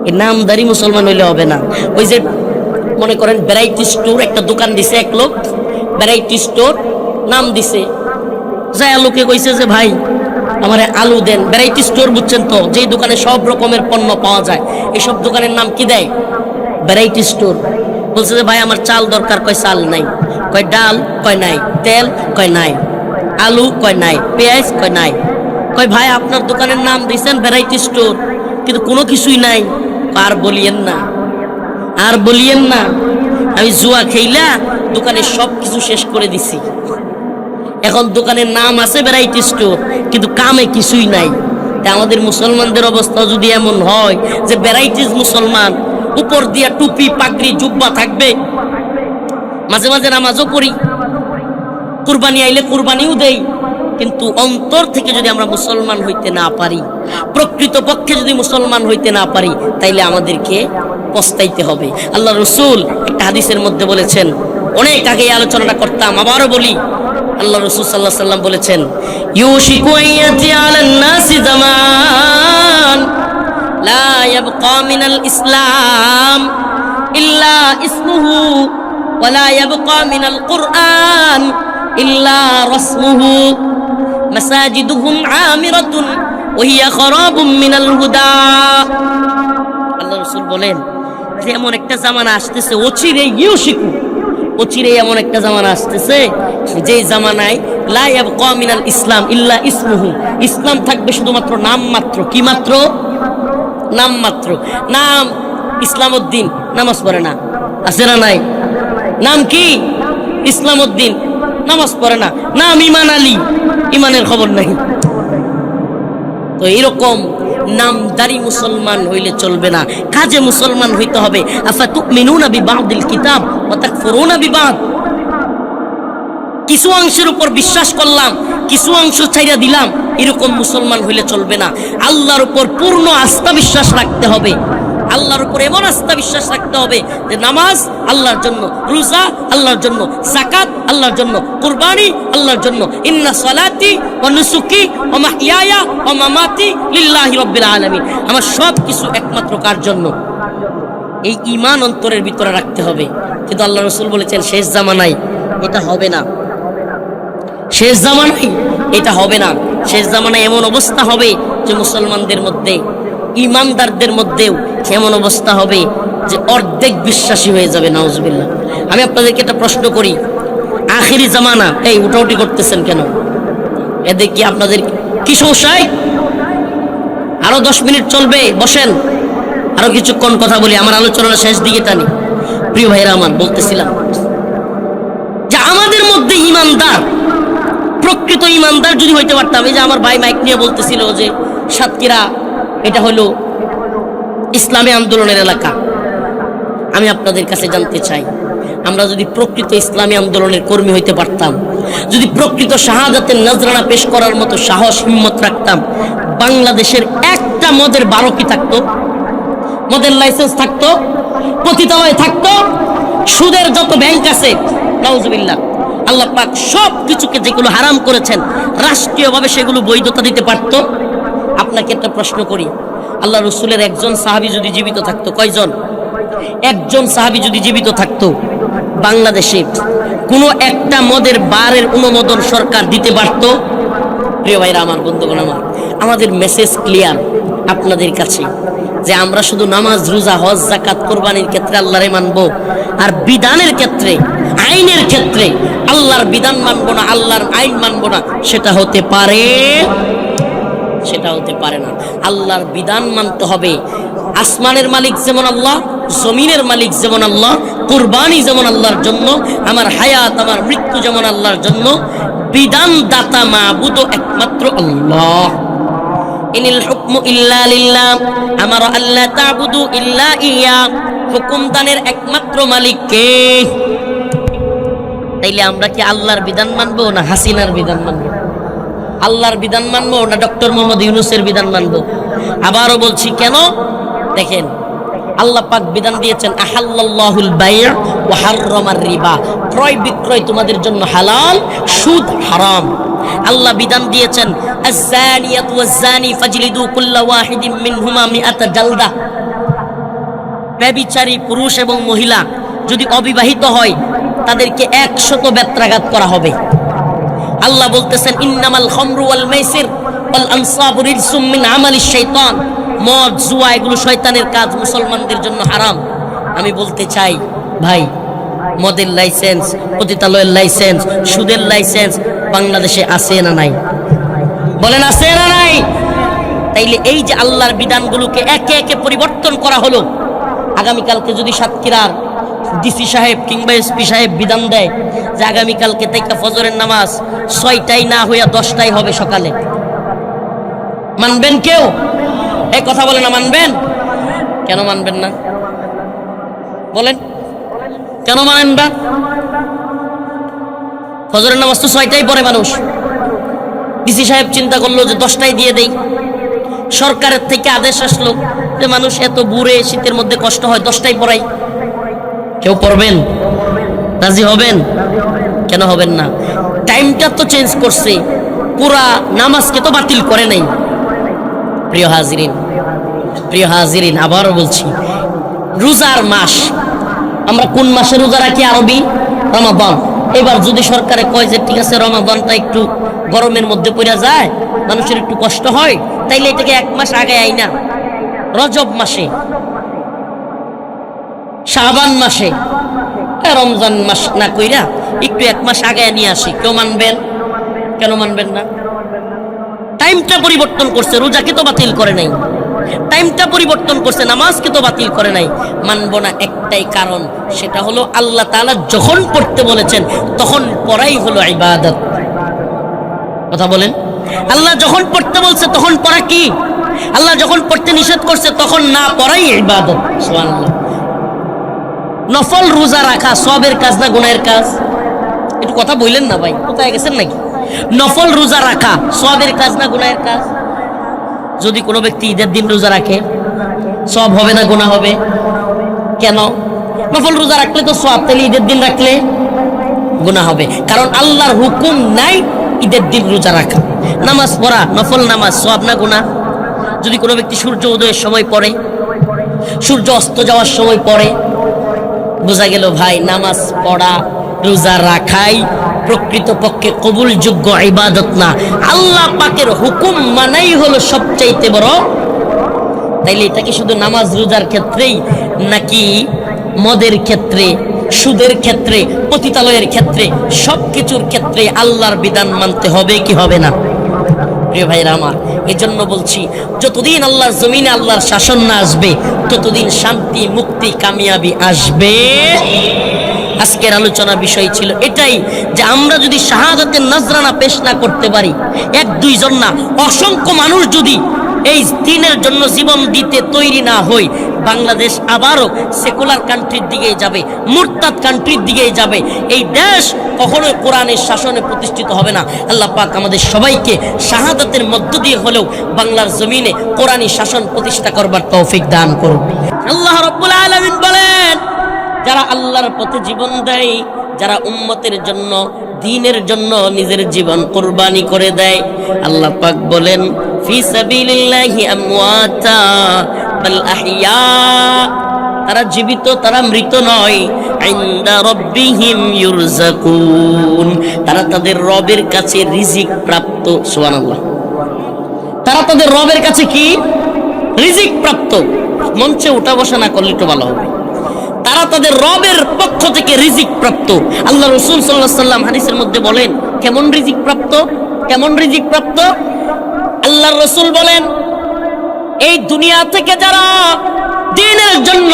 Speaker 1: এই নামদারি মুসলমান হইলে হবে না। ওই যে মনে করেন ভ্যারাইটি স্টোর একটা দোকান দিছে এক লোক, ভ্যারাইটি স্টোর নাম দিছে, যায় লোকে কইছে যে ভাই আমারে আলু দেন। ভ্যারাইটি স্টোর বুঝছেন তো, যেই দোকানে সব রকমের পণ্য পাওয়া যায়, এইসব দোকানের নাম কি দেয়? Variety store. বলছে যে ভাই আমার চাল দরকার, কয় চাল নাই, কয় ডাল, কয় নাই, তেল, কয় নাই, আলু, কয় নাই, পেঁয়াজ, কয় নাই। কয় ভাই আপনার দোকানের নাম দিয়েছেন ভ্যারাইটি স্টোর, কিন্তু কোনো কিছুই নাই। আর বলিয়েন না, আর বলিয়েন না, আমি জুয়া খেইলা দোকানে সব কিছু শেষ করে দিছি। এখন দোকানের নাম আছে ভ্যারাইটি স্টোর, কিন্তু কামে কিছুই নাই। তা আমাদের মুসলমানদের অবস্থা যদি এমন হয় যে ভ্যারাইটিস মুসলমান, উপর দিয়া টুপি, পাগড়ি, জুব্বা থাকবে, মাঝে মাঝে নামাজও পড়ি, কুরবানি আইলে কুরবানিও দেই, কিন্তু অন্তর থেকে যদি আমরা মুসলমান হইতে না পারি, প্রকৃত পক্ষে যদি মুসলমান হইতে না পারি, তাইলে আমাদেরকে পস্তাইতে হবে। আল্লাহ রসুল একটা হাদিসের মধ্যে বলেছেন, অনেক আগে আলোচনাটা করতাম, আবারও বলি। আল্লাহ রসুল সাল্লাল্লাহু আলাইহি ওয়াসাল্লাম বলেছেন, ইউশিকু আইয়াতি আলান নাসি জামান লা ইয়াবকা মিনাল ইসলাম ইল্লা ইসমুহু ওয়া লা ইয়াবকা মিনাল কুরআন ইল্লা রাসমুহু মাসাজিদুহুম আমিরাতুন ওয়া হিয়া খারাবুম মিনাল হুদা। আল্লাহ রাসূল বলেন যে এমন একটা জামানা আসতেছে, অচিরেই ইউশিকু, অচিরেই এমন একটা জামানা আসতেছে যেই জামানায় লা ইয়াবকা মিনাল ইসলাম ইল্লা ইসমুহু, ইসলাম থাকবে শুধুমাত্র নাম মাত্র। কি মাত্র? নাম মাত্র। নাম ইসলামউদ্দিন, নামাজ পড়ে না, আছে না নাই? নাম কি? ইসলামউদ্দিন, নামাজ পড়ে না। নাম ইমান আলী, ইমানের খবর নাই। তো এরকম নামদারি মুসলমান হইলে চলবে না, কাজে মুসলমান হইতে হবে। আফাতুমিনুনা বিবাদিল কিতাব ওয়া তাকফুরুনা বিবাদ, কিছু অংশের উপর বিশ্বাস করলাম, কিছু অংশ ছাইড়া দিলাম, এরকম মুসলমান হইলে চলবে না। আল্লাহর উপর পূর্ণ আস্থা বিশ্বাস রাখতে হবে। আল্লাহর উপর এমন আস্থা বিশ্বাস রাখতে হবে যে নামাজ আল্লাহর জন্য, রোজা আল্লাহর জন্য, যাকাত আল্লাহর জন্য, কুরবানি আল্লাহর জন্য। ইন্না সালাতি ওয়া নুসুকি ওয়া মাহইয়ায়া ওয়া মামাতি লিল্লাহি রাব্বিল আলামিন, আমার সব কিছু একমাত্র কার জন্য? এই ঈমান অন্তরের ভিতরে রাখতে হবে। কিন্তু আল্লাহ রাসূল বলেছেন শেষ জামানায় এটা হবে না, শেষ জামানায় এটা হবে না। শেষ জামানায় এমন অবস্থা হবে যে মুসলমানদের মধ্যে ইমানদারদের মধ্যেও কেমন অবস্থা হবে যে অর্ধেক বিশ্বাসী হয়ে যাবে, নাউজুবিল্লাহ। আমি আপনাদেরকে একটা প্রশ্ন করি, আখিরি জামানা, এই উঠাউটি করতেছেন কেন? এদের কি আপনাদের কি সমস্যা? আরো 10 মিনিট চলবে, বসেন, আরো কিছুক্ষণ কথা বলি, আমার আলোচনার শেষ দিকে টানি। প্রিয় ভাইরা আমার, বলতেছিলাম যে আমাদের মধ্যে ইমানদার, প্রকৃত ইমানদার যদি হইতে পারতাম, এই যে আমার ভাই মাইক নিয়ে বলতেছিল যে সাতক্ষীরা এটা হলো ইসলামী আন্দোলনের এলাকা। আমি আপনাদের কাছে জানতে চাই, আমরা যদি প্রকৃত ইসলামী আন্দোলনের কর্মী হইতে পারতাম, যদি প্রকৃত শাহাদাতের নজরানা পেশ করার মতো সাহস হিম্মত রাখতাম, বাংলাদেশের একটা মদের বারোকি থাকতো, মদের লাইসেন্স থাকতো, পতিতালয় থাকতো, সুদের যত ব্যাংক আছে, নাউজুবিল্লাহ, আল্লাহ পাক সব কিছুকে যেগুলো হারাম করেছেন রাষ্ট্রীয়ভাবে সেগুলো বৈধতা দিতে পারত। আপনাকে একটা প্রশ্ন করি, আল্লাহ রসুলের একজন সাহাবী যদি জীবিত থাকতো, কয়জন? একজন সাহাবী যদি জীবিত থাকতো, বাংলাদেশে কোনো একটা মদের বারের অনুমোদন সরকার দিতে পারত? প্রিয় ভাইরা আমার, বন্ধুগণ আমার, আমাদের মেসেজ ক্লিয়ার আপনাদের কাছে যে আমরা শুধু নামাজ, রোজা, হজ, যাকাত, কোরবানির ক্ষেত্রে আল্লাহরে মানবো, আর বিধানের ক্ষেত্রে, আইনের ক্ষেত্রে আল্লাহর বিধান মানবো না, আল্লাহর আইন মানবো না, সেটা হতে পারে? সেটা হতে পারে না। আল্লাহর বিধান মানতে হবে। আসমানের মালিক যেমন আল্লাহ, জমিনের মালিক যেমন আল্লাহ, কুরবানি যেমন আল্লাহর জন্য, আমার হায়াত, আমার মৃত্যু যেমন আল্লাহর জন্য, বিধান দাতা মাবুদ একমাত্র আল্লাহ। ইনিল হুকমু ইল্লা লিল্লাহ, আমারা আল্লা তা'বুদু ইল্লা ইয়া, হুকুম দানের একমাত্র মালিক কে? তাইলে আমরা কি আল্লাহর বিধান মানবো না হাসিনার বিধান মানবো? আল্লাহর বিধান মানবো না ডক্টর মোহাম্মদ ইউনূসের বিধান মানবো? আবারও বলছি, কেন? দেখেন, আল্লাহ পাক বিধান দিয়েছেন, আহাল্লাল্লাহুল বাই' ওয়া হাররামার রিবা, ক্রয় বিক্রয় তোমাদের জন্য হালাল, সুদ হারাম। আল্লাহ বিধান দিয়েছেন, আয-যানিয়াতু ওয়াজ-যানি ফাজলিদু কুল্লা ওয়াহিদিম মিনহুমা মিআতা জালদা, ব্যভিচারী পুরুষ এবং মহিলা যদি অবিবাহিত হয় তাদেরকে 100 বেত্রাঘাত করা হবে। আল্লাহ বলতেছেন, ইন্নামাল খামরু ওয়াল মাইসির ওয়াল আনসাবু রিজসুম মিন আমালিশ শাইতান, মদ, জুয়া এগুলো শয়তানের কাজ, মুসলমানদের জন্য হারাম। আমি বলতে চাই ভাই, মদের লাইসেন্স, পতিতালয়ের লাইসেন্স, সুদের লাইসেন্স বাংলাদেশে আছে না নাই? বলেন, আছে না নাই? তাইলে এই যে আল্লাহর বিধানগুলোকে একে একে পরিবর্তন করা হলো, আগামীকালকে যদি সাতক্ষীরার ডিসি সাহেব কিংবা এসপি সাহেব বিধান দেয় যে আগামীকালকে থেকে ফজরের নামাজ 6টায় না হইয়া 10টায় হবে সকালে, মানবেন কেউ? এই কথা বলে না, মানবেন? কেন মানবেন না বলেন? কেন মানেন না? ফজরের নামাজ তো 6টায় পড়ে মানুষ। ডিসি সাহেব চিন্তা করলো যে 10টায় দিয়ে দেই। সরকারের থেকে আদেশ আসলো যে মানুষ এত বুড়ে, শীতের মধ্যে কষ্ট হয়, 10টায় পড়াই। কেউ পড়বেন? রাজি হবেন? কেন হবেন না? টাইমটা তো চেঞ্জ করছে, পুরা নামাজকে তো বাতিল করে নাই। প্রিয় হাজিরিন, আবারও বলছি, রোজার মাস, আমরা কোন মাসে রোজা রাখি? আরবি রমাদান। এবার যদি সরকারে কয় যে ঠিক আছে রমাদানটা একটু গরমের মধ্যে পড়া যায়, মানুষের একটু কষ্ট হয়, তাইলে এটাকে 1 মাস আগে আইনা রজব মাসে, শাবান মাসে, রমজান মাস না কইরা একটু 1 মাস আগে নিয়ে আসি, কেউ মানবেন? কেন মানবেন না? টাইমটা পরিবর্তন করছে, রোজাকে তো বাতিল করে নাই। টাইমটা পরিবর্তন করছে, নামাজকে তো বাতিল করে নাই। মানবো না একটাই কারণ, সেটা হলো আল্লাহ তাআলা যখন পড়তে বলেছেন তখন পড়াই হলো ইবাদত। কথা বলেন, আল্লাহ যখন পড়তে বলছে তখন পড়া কি? আল্লাহ যখন পড়তে নিষেধ করছে তখন না পড়াই ইবাদত। সুবহানাল্লাহ। নফল রোজা রাখা সওয়াবের কাজ না গুনাহের কাজ? একটু কথা বললেন না ভাই, কোথায় গেছেন নাকি? নফল রোজা রাখা সওয়াবের কাজ না গুনাহের কাজ? যদি কোনো ব্যক্তি ঈদের দিন রোজা রাখে, সওয়াব হবে না গুনাহ হবে? কেন? নফল রোজা রাখলে তো সওয়াব, তাহলে ঈদের দিন রাখলে গুনাহ হবে। কারণ আল্লাহর হুকুম নাই ঈদের দিন রোজা রাখা। নামাজ পড়া, নফল নামাজ, সওয়াব না গুনাহ? যদি কোনো ব্যক্তি সূর্য উদয়ের সময় পড়ে, সূর্য অস্ত যাওয়ার সময় পড়ে, বোঝা গেল ভাই নামাজ পড়া, রোজা রাখাই প্রকৃতপক্ষে কবুলযোগ্য ইবাদত না। আল্লাহ পাকের হুকুম মানাই হলো সবচাইতে বড় তাইলে এটা কি শুধু নামাজ রোজার ক্ষেত্রেই, নাকি মদের ক্ষেত্রে, সুদের ক্ষেত্রে, পতিতালয়ের ক্ষেত্রে, সবকিছুর ক্ষেত্রে আল্লাহর বিধান মানতে হবে কি হবে না? প্রিয় ভাইরা আমার, এজন্য বলছি, যতদিন আল্লাহর জমিনে আল্লাহর শাসন না আসবে ততদিন শান্তি, মুক্তি, কামিয়াবি আসবে। আজকের আলোচনা বিষয় ছিল এটাই, যে আমরা যদি শাহাদাতের নজরানা পেশ না করতে পারি, এক দুইজন না, অসংখ্য মানুষ যদি এই দ্বীনের জন্য জীবন দিতে তৈরি না হই, বাংলাদেশ আবারও সেকুলার কান্ট্রির দিকেই যাবে, মুরতাদ কান্ট্রির দিকেই যাবে। এই দেশ কখনোই কোরআনের শাসনে প্রতিষ্ঠিত হবে না। আল্লাহ পাক আমাদের সবাইকে শাহাদাতের মধ্য দিয়ে হলেও বাংলার জমিনে কোরআনী শাসন প্রতিষ্ঠা করবার তৌফিক দান করুন। আল্লাহ রাব্বুল আলামিন বলেন, যারা আল্লাহর পথে জীবন দেয়, যারা উম্মতের জন্য, দ্বীনের জন্য নিজের জীবন কুরবানি করে দেয়, আল্লাহ পাক বলেন ফি সাবিলিল্লাহি আমওয়াতা বাল আহইয়া, তারা জীবিত, তারা মৃত নয়। ইনদা রাব্বিহিম ইউরযাকুন, তারা তাদের রবের কাছে রিজিক প্রাপ্ত। সুবহানাল্লাহ, তারা তাদের রবের কাছে কি? রিজিক প্রাপ্ত। মঞ্চে উঠা বসা না করলে তো ভালো হবে। তারা তাদের রবের পক্ষ থেকে রিজিক প্রাপ্ত। আল্লাহ রাসূল সাল্লাল্লাহু আলাইহি সাল্লাম হাদিসের মধ্যে বলেন, কেমন রিজিক প্রাপ্ত? কেমন রিজিক প্রাপ্ত? আল্লাহর রাসূল বলেন, এই দুনিয়া থেকে যারা দ্বীনের জন্য,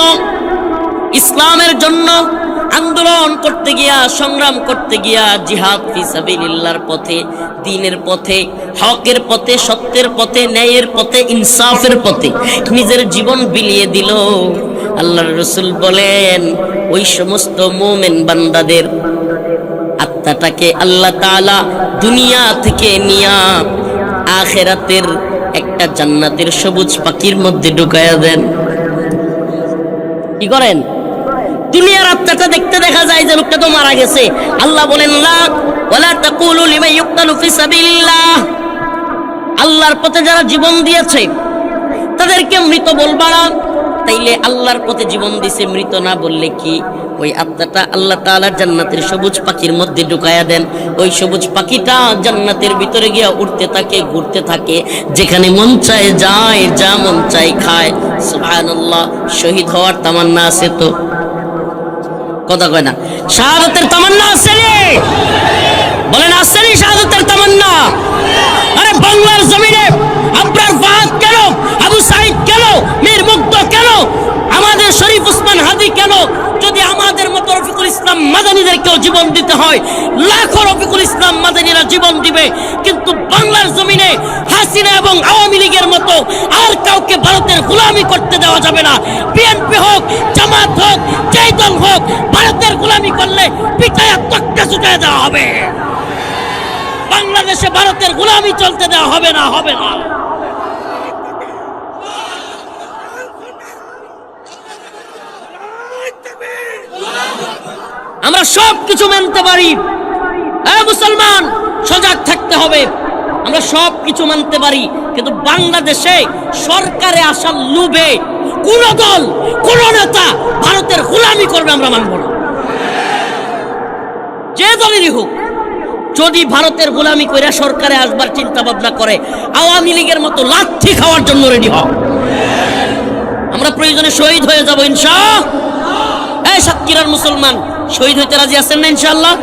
Speaker 1: ইসলামের জন্য আন্দোলন করতে গিয়া, সংগ্রাম করতে গিয়া, জিহাদ ফি সাবিলিল্লাহর পথে, দ্বীনের পথে, হকের পথে, সত্যের পথে, ন্যায়ের পথে, ইনসাফের পথে নিজের জীবন বিলিয়ে দিল, আল্লাহর রাসূল বলেন ওই সমস্ত মুমিন বান্দাদের আত্মাটাকে আল্লাহ তাআলা দুনিয়া থেকে নিয়া আখিরাতের একটা জান্নাতের সবুজ পাখির মধ্যে ঢুকায়া দেন। কি করেন? দুনিয়ার আত্মাটা দেখতে দেখা যায় যে লোকটা তো মারা গেছে। আল্লাহ বলেন, লা ওয়ালা তাকুলু লিমান ইউকতালু ফি সাবিলিল্লাহ, আল্লাহর পথে যারা জীবন দিয়েছে তাদেরকে মৃত বলবা না। তাইলে আল্লাহর পথে জীবন দিছে, মৃত না বললে কি? ওই আত্মাটা আল্লাহ তাআলা জান্নাতের সবুজ পাখির মধ্যে ঢুকায়া দেন। ওই সবুজ পাখিটা জান্নাতের ভিতরে গিয়া উঠতে থাকে, ঘুরতে থাকে, যেখানে মন চায় যায়, যা মন চায় খায়। সুবহানাল্লাহ, শহীদ হওয়ার তামান্না আছে তো? কথা কয় না? শাহাদাতের তামান্না আছে রে? বলেন আছে রে শাহাদাতের তামান্না? আরে বাংলার জমিনে আবরার ফাহাদ কেন, আবু সাইদ কেন, মীর মুগ্ধ কেন, আমাদের শরীফ ওসমান হাদি কেন? যদি আমাদের মতো রফিকুল ইসলাম মাদানীদেরকেও জীবন দিতে হয়, লাখো রফিকুল ইসলাম মাদানীরা জীবন দিবে, কিন্তু বাংলার জমিনে হাসিনা এবং আওয়ামী লীগের মতো আর কাউকে ভারতের গোলামি করতে দেওয়া যাবে না। বিএনপি হোক, জামাত হোক, যেই দল হোক, ভারতের গোলামি করলে পিটায়া তক্তা ছুটায় দেওয়া হবে। বাংলাদেশে ভারতের গোলামি চলতে দেওয়া হবে না, হবে না। আমরা সব কিছু মানতে পারি, মুসলমান সজাগ থাকতে হবে। আমরা সব কিছু মানতে পারি, কিন্তু বাংলাদেশে সরকারে আসার লোভে কোন দল, কোন নেতা ভারতের গোলামি করবে আমরা মানব না। যে দলেরই হোক, যদি ভারতের গোলামি করে সরকারে আসবার চিন্তা ভাবনা করে, আওয়ামী লীগের মতো লাঠি খাওয়ার জন্য রেডি হও। আমরা প্রয়োজনে শহীদ হয়ে যাব ইনশাআল্লাহ। এই সাতক্ষীরার মুসলমান শহীদ হইতে রাজি আছেন না ইনশাআল্লাহ?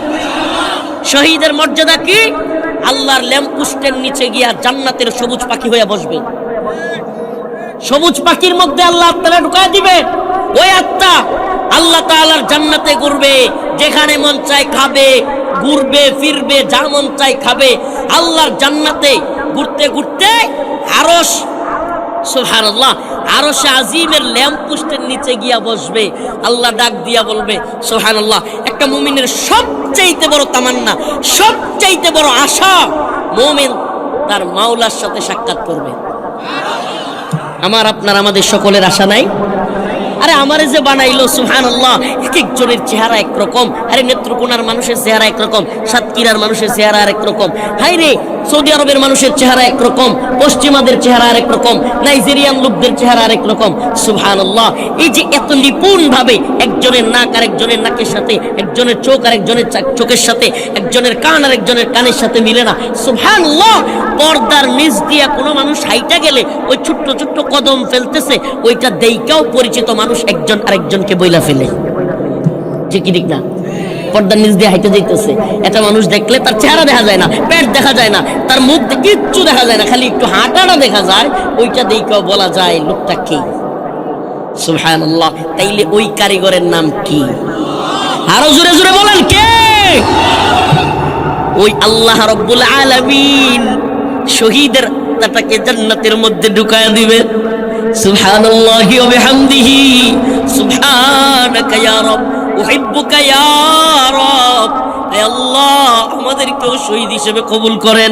Speaker 1: শহীদের মর্যাদা কি? আল্লাহর ল্যাম্পপোস্টের নিচে গিয়া জান্নাতের সবুজ পাখি হয়ে বসবে। সবুজ পাখির মধ্যে আল্লাহ আত্মাটা ঢুকায় দিবে। ওই আত্মা আল্লাহ তাআলার জান্নাতে ঘুরবে, যেখানে মন চায় খাবে, ঘুরবে ফিরবে, যা মন চায় খাবে। আল্লাহর জান্নাতে ঘুরতে ঘুরতে আরশ, সুবহানাল্লাহ, আরশে আজিমের ল্যাম্পপোস্টের নিচে গিয়া বসবে। আল্লাহ ডাক দিয়া বলবে, সুবহানাল্লাহ, একটা মুমিনের সবচাইতে বড় তামান্না, সবচাইতে বড় আশা, মুমিন তার মাওলার সাথে সাক্ষাৎ করবে। আমার আপনার, আমাদের সকলের আশা নাই? আরে আমারে যে বানাইলো সুবহানাল্লাহ, এক একজনের চেহারা একরকম। আরে নেত্রকোনার মানুষের চেহারা একরকম, সাতক্ষীরার মানুষের চেহারা আরেক রকম, হাই রে সৌদি আরবের মানুষের চেহারা একরকম, পশ্চিমাদের চেহারা আরেক রকম, নাইজেরিয়ান লোকদের চেহারা আরেক রকম। সুবহানাল্লাহ, এই যে এত নিপুণ ভাবে একজনের নাক আর একজনের নাকের সাথে, একজনের চোখ আর একজনের চোখের সাথে, একজনের কান আর একজনের কানের সাথে মিলে না। সুবহানাল্লাহ, পর্দার নিচ দিয়া কোনো মানুষ হাইটা গেলে ওই ছোট্ট ছোট্ট কদম ফেলতেছে, ওইটা দেইকাও পরিচিত মানুষ একজন আরেকজনকে বইলা ফেলে, যে কি ঠিক না? পর্দার নিচ দিয়ে হাইতে যাইতেছে, এটা মানুষ দেখলে তার চেহারা দেখা যায় না, পেট দেখা যায় না, তার মুখ কিচ্ছু দেখা যায় না, খালি একটু হাঁটাটা দেখা যায়, ওইটা দেইকাও বলা যায় লোকটা কি। সুবহানাল্লাহ, তাইলে ওই কারিগরের নাম কি? আরো জোরে জোরে বলেন কে? ওই আল্লাহ রাব্বুল আলামিন শহীদের আত্মাটাকে জান্নাতের মধ্যে ঢুকায়া দিবেন। সুবহানাল্লাহি ওয়া বিহামদিহি সুবহানাকা ইয়া রাব উহিব্বুকা ইয়া রাব। হে আল্লাহ, আমাদেরকেও শহীদ হিসেবে কবুল করেন।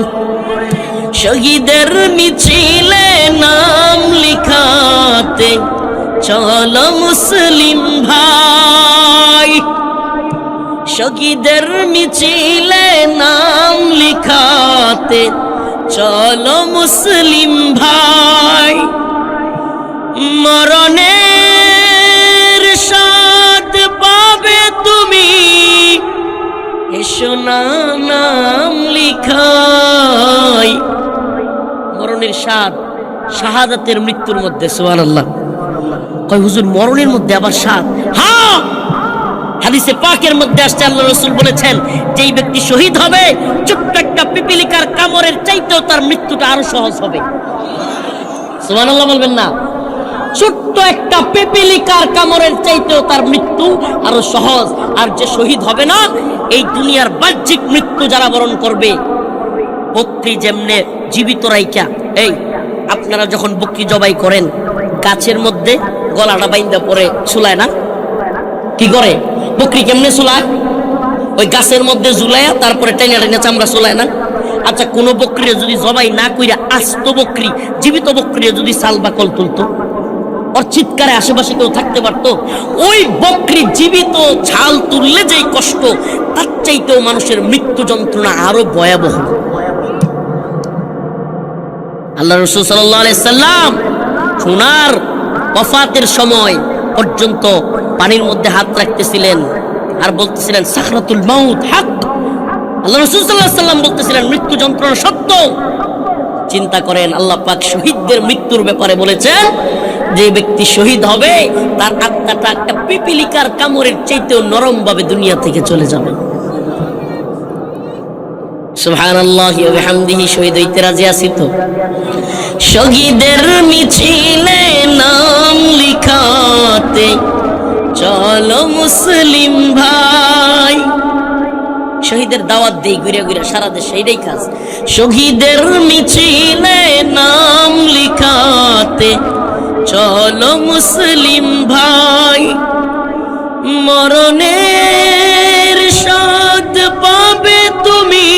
Speaker 1: শহীদের মিছিলে নাম লিখাতে চলো মুসলিম ভাই, শহীদের মিছিলে নাম লিখাতে চলো মুসলিম ভাই। মরণের স্বাদ পাবে তুমি, এসো না নাম লিখাই। মরণের স্বাদ শাহাদাতের মৃত্যুর মধ্যে। সুবহানাল্লাহ, কয় হুজুর মরণের মধ্যে আবার স্বাদ? হ্যাঁ, হাদিসে পাকের মধ্যে আসছে, আল্লাহ রাসূল বলেছেন যেই ব্যক্তি শহীদ হবে, ছোট্ট একটা পিপিলিকার কামড়ের চাইতেও তার মৃত্যুটা আরো সহজ হবে। সুবহানাল্লাহ বলবেন না? ছোট্ট একটা পিপিলিকার কামড়ের চাইতেও তার মৃত্যু আরো সহজ। আর যে শহীদ হবে না, এই দুনিয়ার বাহ্যিক মৃত্যু যারা বরণ করবে, বকরি যেমনে জীবিত রাইকা, এই আপনারা যখন বকরি জবাই করেন, গাছের মধ্যে গলাটা বাইন্দা পরে ঝুলায় না? কি করে? বকরি কেমনে ঝুলায়? ওই গাছের মধ্যে ঝুলাইয়া তারপরে টেনে টেনে চামড়া ঝুলায় না? আচ্ছা, কোন বকরি যদি জবাই না কইরা আস্ত বকরি, জীবিত বকরি যদি সাল বাকল তুলতো, ওর চিৎকারে আশেপাশে কেউ থাকতে পারতো? ওই বকরি জীবিত ছাল তুললে যেই কষ্ট, তার চাইতেও মানুষের মৃত্যু যন্ত্রণা আরো ভয়াবহ। আল্লাহ রাসূল সাল্লাল্লাহু আলাইহি সাল্লাম সোনার ওয়াফাতের সময় পর্যন্ত পানির মধ্যে হাত রাখতেছিলেন আর বলতেছিলেন সাকরাতুল মাউত হক। আল্লাহ রাসূল সাল্লাল্লাহু আলাইহি সাল্লাম বলতেছিলেন মৃত্যু যন্ত্রণা সত্য। চিন্তা করেন, আল্লাহ পাক শহীদদের মৃত্যুর ব্যাপারে বলেছেন যে ব্যক্তি শহীদ হবে তার আত্মাটা একটা পিপিলিকার কামড়ের চাইতেও নরম ভাবে দুনিয়া থেকে চলে যাবে। সুবহানাল্লাহি ওয়া বিহামদিহি। শহীদ হইতে রাজি আছি তো? শহীদের মিছিলে নাম লিখাতে চলো মুসলিম ভাই। শহীদের দাওয়াত দেই ঘুরে ঘুরে সারা দেশে, এটাই কাজ। শহীদের মিছিলে নাম লিখাতে চলো মুসলিম ভাই। মরণের স্বাদ পাবে তুমি,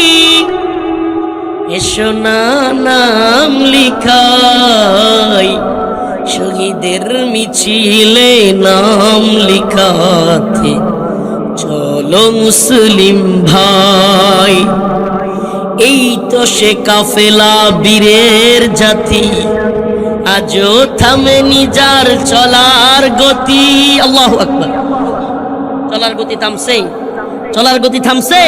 Speaker 1: এসো না নাম লিখাই। শহীদের মিছিলে নাম লিখাতে চলো মুসলিম ভাই। এই তো সে কাফেলা বীরের জাতি, আজও থামেনি যার চলার গতি। আল্লাহু আকবার। চলার গতি থামছে? চলার গতি থামছে?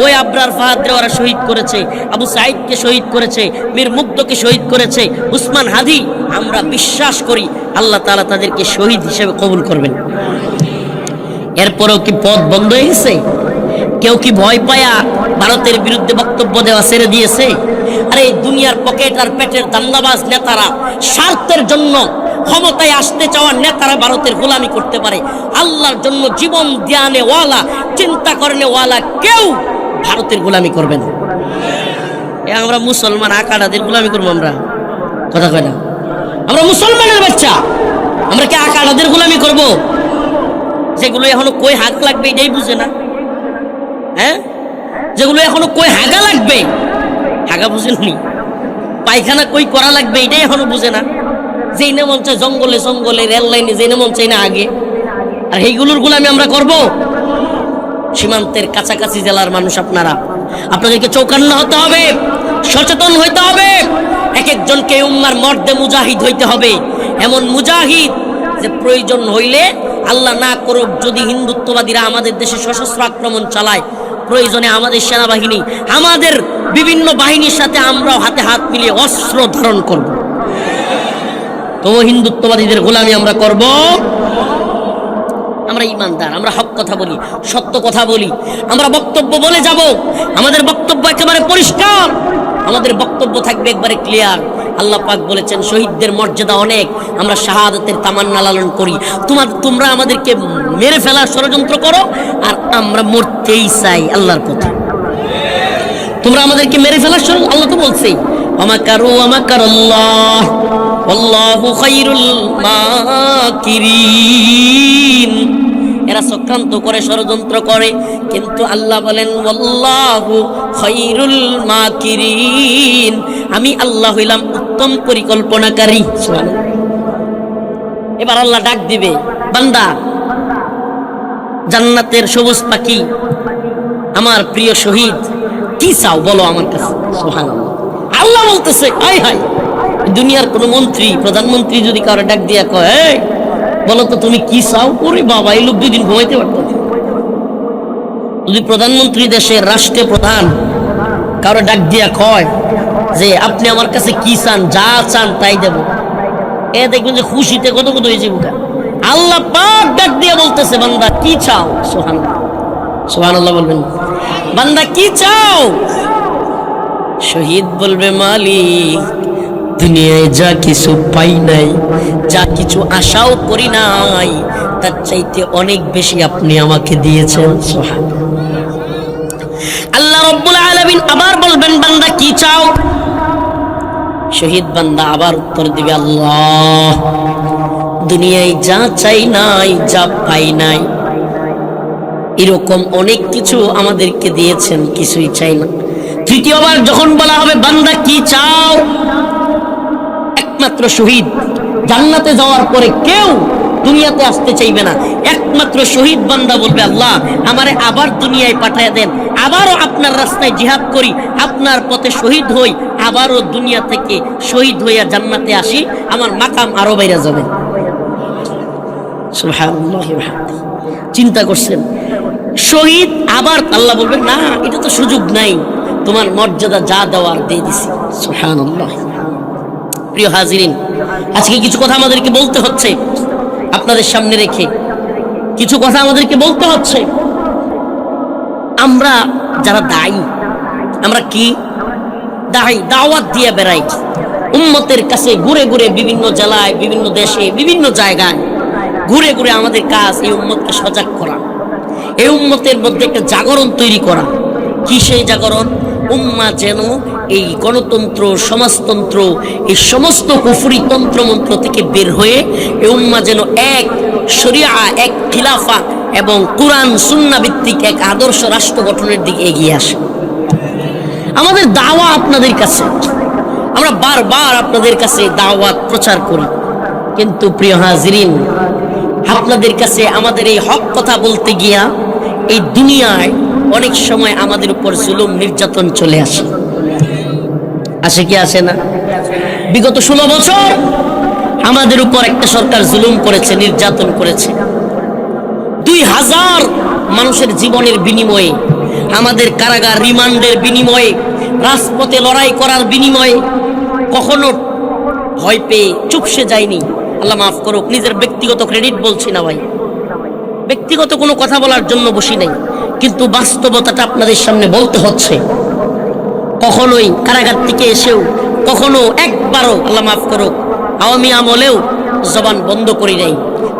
Speaker 1: ওই আবরার ফাহাদরে ওরা শহীদ করেছে, আবু সাইদকে শহীদ করেছে, মীর মুগ্ধকে শহীদ করেছে, উসমান হাদি। আমরা বিশ্বাস করি আল্লাহ তাআলা তাদেরকে শহীদ হিসেবে কবুল করবেন। এরপরেও কি পথ বন্ধ হয়ে গেছে? কেউ কি ভয় পায়া ভারতের বিরুদ্ধে বক্তব্য দেওয়া ছেড়ে দিয়েছে? আরে এই দুনিয়ার পকেট আর পেটের দান্দাবাজ নেতারা, স্বার্থের জন্য ক্ষমতায় আসতে চাওয়া নেতারা ভারতের গোলামি করতে পারে। আল্লাহর জন্য জীবন দেয়ানে ওয়ালা, চিন্তা করনে ওয়ালা কেউ ভারতের গোলামি করবে না। আমরা মুসলমান আকাড়াদের গোলামি করবো? আমরা কথা কয় না? আমরা মুসলমানের বাচ্চা, আমরা কি আকাড়াদের গোলামি করব? যেগুলো এখনো কই হাগ লাগবে এটাই বুঝে না। হ্যাঁ, যেগুলো এখনো কই হাগা লাগবে, হাগা বুঝেননি, পায়খানা কই করা লাগবে এটাই এখনো বুঝে না। যেই না মন চায় জঙ্গলে জঙ্গলে, রেল লাইনে যেই না মন চাই না আগে, আর এইগুলোর গোলামি আমরা করব? সীমান্তের কাছাকাছি জেলার মানুষ আপনারা, আপনাদেরকে চৌকান্ন হতে হবে, সচেতন হইতে হবে। এক একজনকে উম্মার মর্দে মুজাহিদ হইতে হবে, এমন মুজাহিদ যে প্রয়োজন হইলে আল্লাহ না করুক যদি হিন্দুত্ববাদীরা আমাদের দেশে সশস্ত্র আক্রমণ চালায়, প্রয়োজনে আমাদের সেনাবাহিনী, আমাদের বিভিন্ন বাহিনীর সাথে আমরাও হাতে হাত মিলিয়ে অস্ত্র ধারণ করব। তো হিন্দুত্ববাদীদের গোলামি আমরা করব? আমরা ইমানদার, আমরা হক কথা বলি, সত্য কথা বলি, আমরা বক্তব্য বলে যাব, আমাদের বক্তব্য একেবারে পরিষ্কার, আমাদের বক্তব্য থাকবে একবারে ক্লিয়ার। আল্লাহ পাক বলেছেন শহীদদের মর্যাদা অনেক, আমরা শাহাদাতের তামান্না লালন করি। তোমরা আমাদেরকে মেরে ফেলার ষড়যন্ত্র করো আর আমরা মরতেই চাই আল্লাহর পথে। তোমরা আমাদেরকে মেরে ফেলার আল্লাহ তো বলছেই আমাকারু আমাকারাল্লাহ আল্লাহু খায়রুল মাকিরিন। এরা চক্রান্ত করে, ষড়যন্ত্র করে, কিন্তু আল্লাহ বলেন আল্লাহু খায়রুল মাকিরিন, আমি আল্লাহ হইলাম উত্তম পরিকল্পনাকারী। এবার আল্লাহ ডাক দিবে, বান্দা জান্নাতের সবুজ পাখি, আমার প্রিয় শহীদ, কি চাও বলো আমার কাছে। সুবহানাল্লাহ, আল্লাহ বলতেছে হাই হাই, দুনিয়ার কোন মন্ত্রী প্রধানমন্ত্রী যদি কারো ডাক দিয়া কয় বলো তো তুমি কি চাও, ওরে বাবা এই লোক 2 দিন ঘুমাইতে পারত না। যদি প্রধানমন্ত্রী দেশের রাষ্ট্রীয় প্রধান কারো ডাক দিয়া কয় যে আপনি আমার কাছে কি চান, যা চান তাই দেব, এ দেখবেন যে খুশিতে কত কত হয়েছে বুকা। আল্লাহ পাক ডাক দিয়া বলতেছে বান্দা কি চাও। সুবহানাল্লাহ, সুবহানাল্লাহ বলবেন, বান্দা কি চাও? শহীদ বলবে মালিক দুনিয়ায় যা কিছু পাই নাই, যা কিছু আশাও করি নাই, তার চাইতে অনেক বেশি আপনি আমাকে দিয়েছেন। আল্লাহ রাব্বুল আলামিন আবার বলবেন বান্দা কি চাও? শহীদ বান্দা আবার উত্তর দিবে আল্লাহ দুনিয়ায় যা চাই নাই, যা পাই নাই, এরকম অনেক কিছু আমাদেরকে দিয়েছেন, কিছুই চাই না। তৃতীয়বার যখন বলা হবে বান্দা কি চাও, একমাত্র শহীদ জান্নাতে যাওয়ার পরে কেউ দুনিয়াতে আসতে চাইবে না, একমাত্র শহীদ বান্দা বলবে আল্লাহ আমারে আবার দুনিয়ায় পাঠায় দেন, আবারও আপনার রাস্তায় জিহাদ করি, আপনার পথে শহীদ হই, আবারও দুনিয়া থেকে শহীদ হইয়া জান্নাতে আসি, আমার মাকাম আরো বাইরে যাবে। সুবহানাল্লাহ, চিন্তা করছেন শহীদ, আবার আল্লাহ বলবেন না এটা তো সুযোগ নাই, তোমার মর্যাদা যা দেওয়ার দিয়ে দিছি। সুবহানাল্লাহ। প্রিয় হাজিরিন, আজকে কিছু কথা আমাদেরকে বলতে হচ্ছে, আপনাদের সামনে রেখে কিছু কথা আমাদেরকে বলতে হচ্ছে। আমরা যারা দায়ী, আমরা কি দায়ী, দাওয়াত দিয়ে বেড়াই উম্মতের কাছে, ঘুরে ঘুরে বিভিন্ন জেলায়, বিভিন্ন দেশে, বিভিন্ন জায়গায় ঘুরে ঘুরে আমাদের কাজ এই উম্মতকে সজাগ করা, এই উম্মতের মধ্যে একটা জাগরণ তৈরি করা। কি সেই জাগরণ? উম্মাহ যেন এই গণতন্ত্র, সমাজতন্ত্র, এই সমস্ত কুফরি তন্ত্রমন্ত্র থেকে বের হয়ে এই উম্মাহ যেন এক শরিয়া, এক খিলাফা এবং কুরআন সুন্নাহ ভিত্তিক এক আদর্শ রাষ্ট্র গঠনের দিকে এগিয়ে আসে। আমাদের দাওয়া আপনাদের কাছে, আমরা বারবার আপনাদের কাছে দাওয়াত প্রচার করি, কিন্তু প্রিয় হাজিরিন আপনাদের কাছে আমাদের এই হক কথা বলতে গিয়া এই দুনিয়ায় অনেক সময় আমাদের উপর জুলুম নির্যাতন চলে আসে। আসে কি আসে না? বিগত 16 বছর আমাদের উপর একটা সরকার জুলুম করেছে, নির্যাতন করেছে। 2000 মানুষের জীবনের বিনিময়ে, আমাদের কারাগার রিমান্ডের বিনিময়ে, রাজপথে লড়াই করার বিনিময়ে কখনো ভয় পেয়ে চুপসে যায়নি। আল্লাহ মাফ করুক, নিজের ব্যক্তিগত ক্রেডিট বলছি না ভাই, ব্যক্তিগত কোনো কথা বলার জন্য বসি নাই, কিন্তু বাস্তবতাটা আপনাদের সামনে বলতে হচ্ছে। কখনোই কারাগার থেকে এসেও কখনো একবারও আল্লাহ মাফ করুক আওয়ামী আমলেও জবান বন্ধ করি নাই,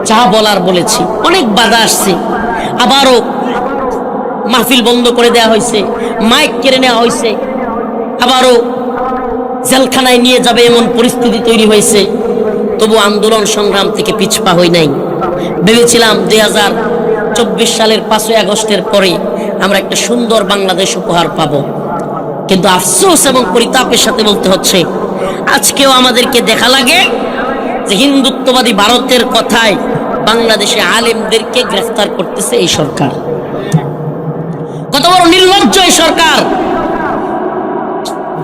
Speaker 1: যা বলার বলেছি। অনেক বাধা আসছে, আবারও মাহফিল বন্ধ করে দেওয়া হয়েছে, মাইক কেড়ে নেওয়া হয়েছে, আবারও জেলখানায় নিয়ে যাবে এমন পরিস্থিতি তৈরি হয়েছে। তবু আন্দোলন সংগ্রাম থেকে পিছপা হই নাই। ভেবেছিলাম 2024 সালের 5ই আগস্টের পরে আমরা একটা সুন্দর বাংলাদেশ উপহার পাবো, কিন্তু আফসোস এবং পরিতাপের সাথে বলতে হচ্ছে আজকেও আমাদেরকে দেখা লাগে যে হিন্দুত্ববাদী ভারতের কথায় বাংলাদেশে আলেমদেরকে গ্রেফতার করতেছে এই সরকার। কত বড় নির্লজ্জ এই সরকার।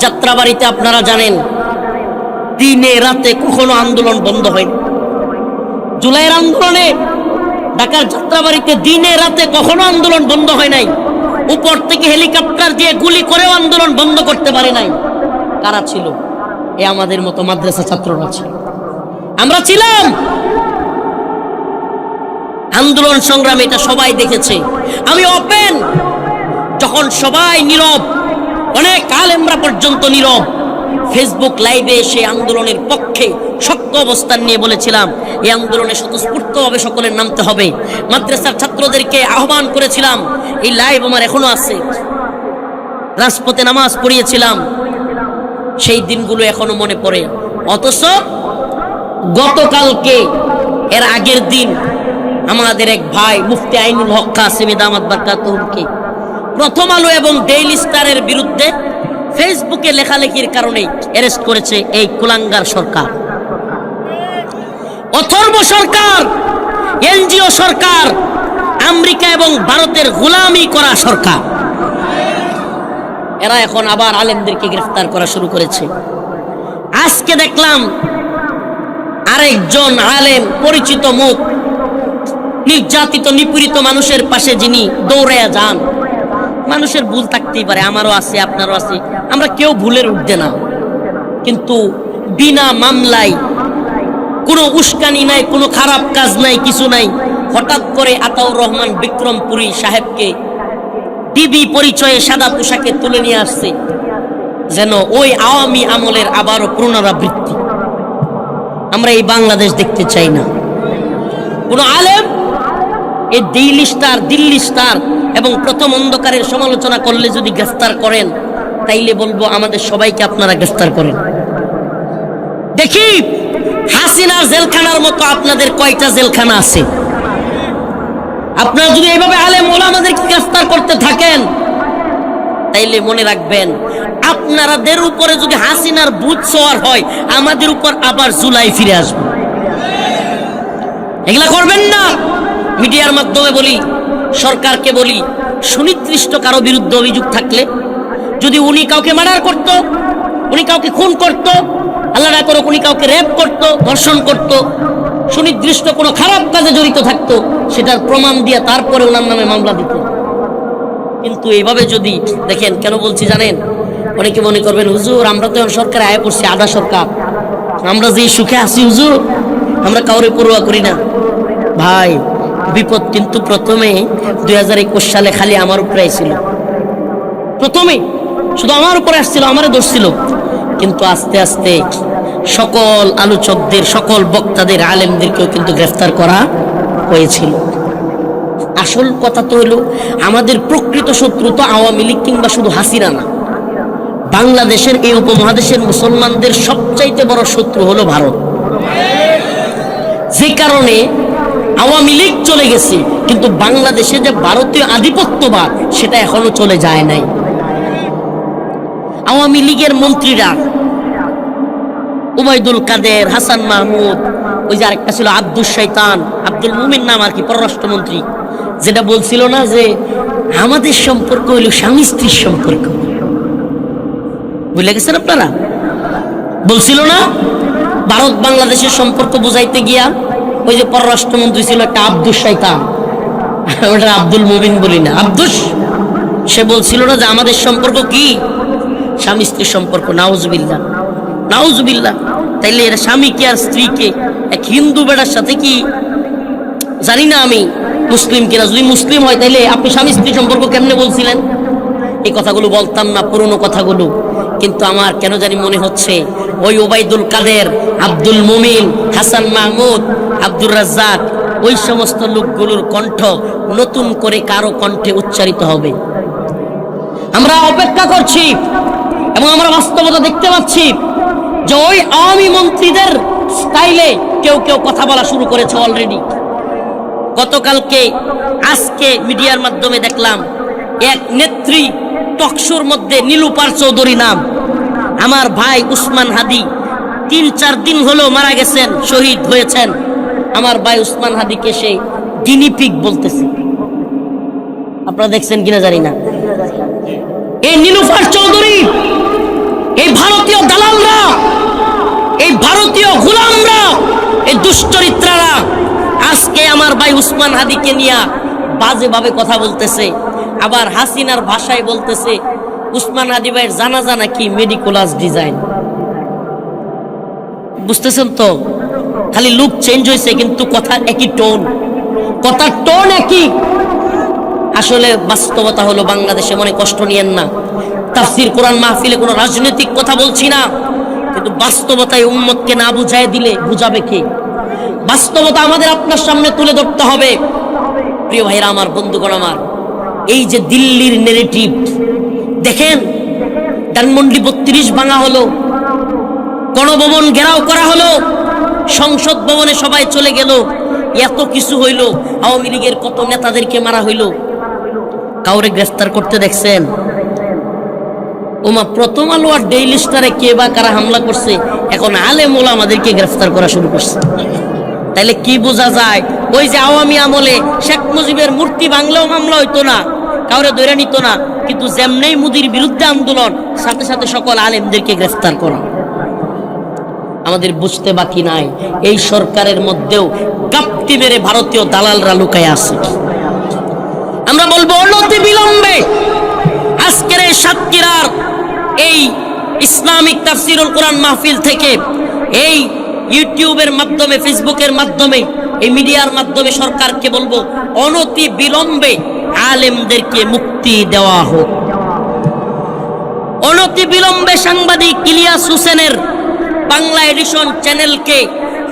Speaker 1: যাত্রাবাড়িতে আপনারা জানেন দিনে রাতে কখনো আন্দোলন বন্ধ হয়নি। জুলাইয়ের আন্দোলনে ঢাকার যাত্রাবাড়িতে দিনে রাতে কখনো আন্দোলন বন্ধ হয় নাই। উপর থেকে হেলিকপ্টার দিয়ে গুলি করেও আন্দোলন বন্ধ করতে পারে নাই। কারা ছিল? এ আমাদের মতো মাদ্রাসা ছাত্ররা ছিল, আমরা ছিলাম। আন্দোলন সংগ্রামে এটা সবাই দেখেছে। আমি ওপেন, যখন সবাই নীরব, অনেক আলেমরা পর্যন্ত নীরব, ফেসবুক লাইভে এসে আন্দোলনের পক্ষে শক্ত অবস্থান নিয়ে বলেছিলাম এই আন্দোলনে স্বতঃস্ফূর্তভাবে সকলের নামতে হবে। মাদ্রাসার ছাত্রদেরকে আহ্বান করেছিলাম, এই লাইভ আমার এখনো আছে। রাজপথে নামাজ পড়িয়েছিলাম, সেই দিনগুলো এখনো মনে পড়ে। অথচ গতকালকে এর আগের দিন আমাদের এক ভাই মুফতি আইনুল হক কাসেমি দামাত বারকাতুহুকে প্রথম আলো এবং ডেইলি স্টারের বিরুদ্ধে ফেসবুকে লেখালেখির কারণে অ্যারেস্ট করেছে এই কুলাঙ্গার সরকার, অথর্ব সরকার, এনজিও সরকার, আমেরিকা এবং ভারতের গোলামি করা সরকার। এরা এখন আবার আলেমদেরকে গ্রেফতার করা শুরু করেছে। আজকে দেখলাম আরেকজন আলেম, পরিচিত মুখ, নির্যাতিত নিপীড়িত মানুষের পাশে যিনি দৌড়াইয়া যান। মানুষের ভুল থাকতেই পারে, আমারও আছে, আপনারও আছে, আমরা কেউ ভুলের ঊর্ধ্বে না। কিন্তু বিনা মামলায়, কোনো উস্কানি নাই, কোনো খারাপ কাজ নাই, কিছু নাই, হঠাৎ করে আতাউর রহমান বিক্রমপুরী সাহেবকে ডিবি পরিচয়ে সাদা পোশাকে তুলে নিয়ে আসছে, যেন ওই আওয়ামী আমলের আবারও পুনরাবৃত্তি। আমরা এই বাংলাদেশ দেখতে চাই না। কোন আলেম এই দিল্লি স্টার এবং প্রথম অন্ধকারের সমালোচনা করলে যদি গ্রেফতার করেন, তাইলে বলবো আমাদের সবাইকে আপনারা গ্রেফতার করেন। দেখি হাসিনার জেলখানার মতো আপনাদের কয়টা জেলখানা আছে। আপনারা যদি এইভাবে আলেম ওলামাদেরকে গ্রেফতার করতে থাকেন, তাইলে মনে রাখবেন আপনাদের উপরে যদি হাসিনার বুথ সওয়ার হয়, আমাদের উপর আবার জুলাই ফিরে আসবে। এগুলা করবেন না। মিডিয়ার মাধ্যমে বলি, সরকারকে বলি, সুনির্দিষ্ট কারো বিরুদ্ধে অভিযোগ থাকলে, যদি উনি কাউকে মার্ডার করত, উনি কাউকে খুন করত, আল্লাহ না করুক উনি কাউকে রেপ করত, ধর্ষণ করত, সুনির্দিষ্ট কোনো খারাপ কাজে জড়িত থাকতো, সেটার প্রমাণ দিয়ে তারপরে ওনার নামে মামলা দিত। কিন্তু এইভাবে যদি দেখেন, কেন বলছি জানেন? অনেকে মনে করবেন হুজুর আমরা তো সরকার আয় করছি, আধা সরকার, আমরা যে সুখে আছি হুজুর, আমরা কাউরে পরোয়া করি না। ভাই, বিপদ কিন্তু প্রথমে 2021 সালে খালি আমার উপরে ছিল। প্রথমে শুধু আমার উপরে আসছিল, আমারে দোষ ছিল। কিন্তু আস্তে আস্তে সকল আলোচকদের, সকল বক্তাদের, আলেমদেরকেও কিন্তু গ্রেফতার করা হয়েছিল। আসল কথা তো হলো, আমাদের প্রকৃত শত্রু তো আওয়ামী লীগ কিংবা শুধু হাসিনা না, বাংলাদেশের এই উপমহাদেশের মুসলমানদের সবচাইতে বড় শত্রু হলো ভারত। যে কারণে আওয়ামী লীগ চলে গেছে, কিন্তু বাংলাদেশে যে ভারতীয় আধিপত্যবাদ সেটা এখনো চলে যায় নাই। আওয়ামী লীগের মন্ত্রীরা উবাইদুল কাদের, হাসান মাহমুদ, ওই যে আরেকটা ছিল আব্দুল শৈতান, আব্দুল মুমিন নাম আর কি, পররাষ্ট্রমন্ত্রী, যেটা বলছিল না যে আমাদের সম্পর্ক হইল স্বামী স্ত্রীর সম্পর্ক, বুঝলে গেছেন আপনারা? বলছিল না ভারত বাংলাদেশের সম্পর্ক বুঝাইতে গিয়া ওই যে পররাষ্ট্রমন্ত্রী ছিল একটা আব্দুল শৈতান, ওটা আব্দুল মুমিন বলি না, আব্দুস, সে বলছিল না যে আমাদের সম্পর্ক কি স্বামী স্ত্রীর সম্পর্ক। নাউজুবিল্লাহ, নাউজুবিল্লাহ। তাইলে এরা স্বামীকে আর স্ত্রীকে এক হিন্দু বেড়ার সাথে কি, জানি না আমি মুসলিম কিনা, যদি মুসলিম হয় তাইলে আপনি স্বামী স্ত্রী সম্পর্ক কেমনে বলছিলেন? এই কথাগুলো বলতাম না, পুরনো কথাগুলো। কিন্তু আমার কেন জানি মনে হচ্ছে ওই ওবাইদুল কাদের, আব্দুল মুমিন, হাসান মাহমুদ, আব্দুর রাজ্জাক, ওই সমস্ত লোকগুলোর কণ্ঠ নতুন করে কারো কণ্ঠে উচ্চারিত হবে। আমরা অপেক্ষা করছি এবং আমরা বাস্তবতা দেখতে পাচ্ছি যে ওই আওয়ামী মন্ত্রীদের স্টাইলে কেউ কেউ কথা বলা শুরু করেছে অলরেডি। গতকালকে, আজকে মিডিয়ার মাধ্যমে দেখলাম এক নেত্রী টকশোর মধ্যে, নীলুপার চৌধুরী নাম, আমার ভাই উসমান হাদি 3-4 দিন হলো মারা গেছেন, শহীদ হয়েছেন। আমার ভাই উসমান হাদিকে সে গিনিপিগ বলতেছে। আপনারা দেখছেন কিনা জানি না। এই নীলুফার চৌধুরী, এই ভারতীয় দালালরা, এই ভারতীয় গোলামরা, এই দুশ্চরিত্রারা আজকে আমার ভাই উসমান হাদিকে নিয়ে বাজেভাবে কথা বলতেছে। আবার হাসিনার ভাষায় বলতেছে উসমান হাদি ভাইয়ের জানাজা নাকি মেডিকোলাস ডিজাইন। বুঝতেছেন তো? খালি লুক চেঞ্জ হয়েছে কিন্তু কথা একই টোন, কথার টোন একই। আসলে বাস্তবতা হলো বাংলাদেশে, মনে কষ্ট নিয়েন না, তাফসীর কোরআন মাহফিলে কোনো রাজনৈতিক কথা বলছি না, কিন্তু বাস্তবতায় উম্মতকে না বুঝাই দিলে বুঝাবে কে? বাস্তবতা আমাদের আপনার সামনে তুলে ধরতে হবে। প্রিয় ভাইরা আমার, বন্ধুগণ আমার, এই যে দিল্লির নেগেটিভ দেখেন, ধানমন্ডি 32 ভাঙা হলো, গণভবন ঘেরাও করা হলো, সংসদ ভবনে সবাই চলে গেল, এত কিছু হইল, আওয়ামী লীগের কত নেতাদেরকে মারা হইল, কাউরে গ্রেফতার করতে দেখছেন? ওমা, প্রথম আলো আর ডেইলি স্টারে কে বা কারা হামলা করছে, এখন আলেম ওলামাদেরকে গ্রেফতার করা শুরু করছে। তাইলে কি বোঝা যায়? ওই যে আওয়ামী আমলে শেখ মুজিবের মূর্তি ভাঙলেও মামলা হইতো না, কাউরে ধরে নিত না, কিন্তু যেমনেই মুদির বিরুদ্ধে আন্দোলন, সাথে সাথে সকল আলেমদেরকে গ্রেফতার করা। আমাদের বুঝতে বাকি নাই, এই সরকারের মধ্যেও গাপ্তি মেরে ভারতীয় দালালরা লুকায় আছে। আমরা বলবো অনতি বিলম্বে আজকের এই সাতক্ষীরার এই ইসলামিক তাফসীরুল কোরআন মাহফিল থেকে, এই ইউটিউবের মাধ্যমে, ফেসবুকের মাধ্যমে, এই মিডিয়ার মাধ্যমে সরকারকে বলবো অনতি বিলম্বে আলেমদেরকে মুক্তি দেওয়া হোক। অনতি বিলম্বে সাংবাদিক ইলিয়াস হোসেনের বাংলা এডিশন চ্যানেলকে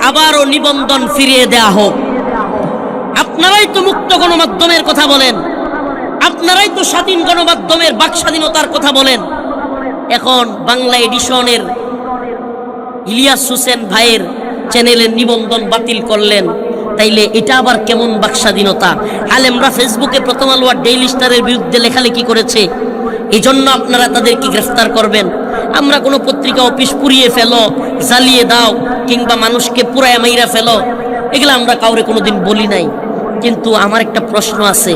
Speaker 1: আবারও নিবন্ধন ফিরিয়ে দেওয়া হোক। আপনারাই তো মুক্ত গণমাধ্যমের কথা বলেন, আপনারাই তো স্বাধীন গণমাধ্যমের বাক স্বাধীনতার কথা বলেন। এখন বাংলা এডিশনের ইলিয়াস হোসেন ভাইয়ের চ্যানেলের নিবন্ধন বাতিল করলেন, তাইলে এটা আবার কেমন বাক স্বাধীনতা? আলেমরা ফেসবুকে প্রথম আলো আর ডেইলি স্টারের বিরুদ্ধে লেখালেখি করেছে, এই জন্য আপনারা তাদেরকে গ্রেফতার করবেন। আমরা কোনো পত্রিকা অফিস পুড়িয়ে ফেলো, জ্বালিয়ে দাও, কিংবা মানুষকে পুরায় মাইরা ফেলো, এগুলো আমরা কাউরে কোনোদিন বলি নাই। কিন্তু আমার একটা প্রশ্ন আছে,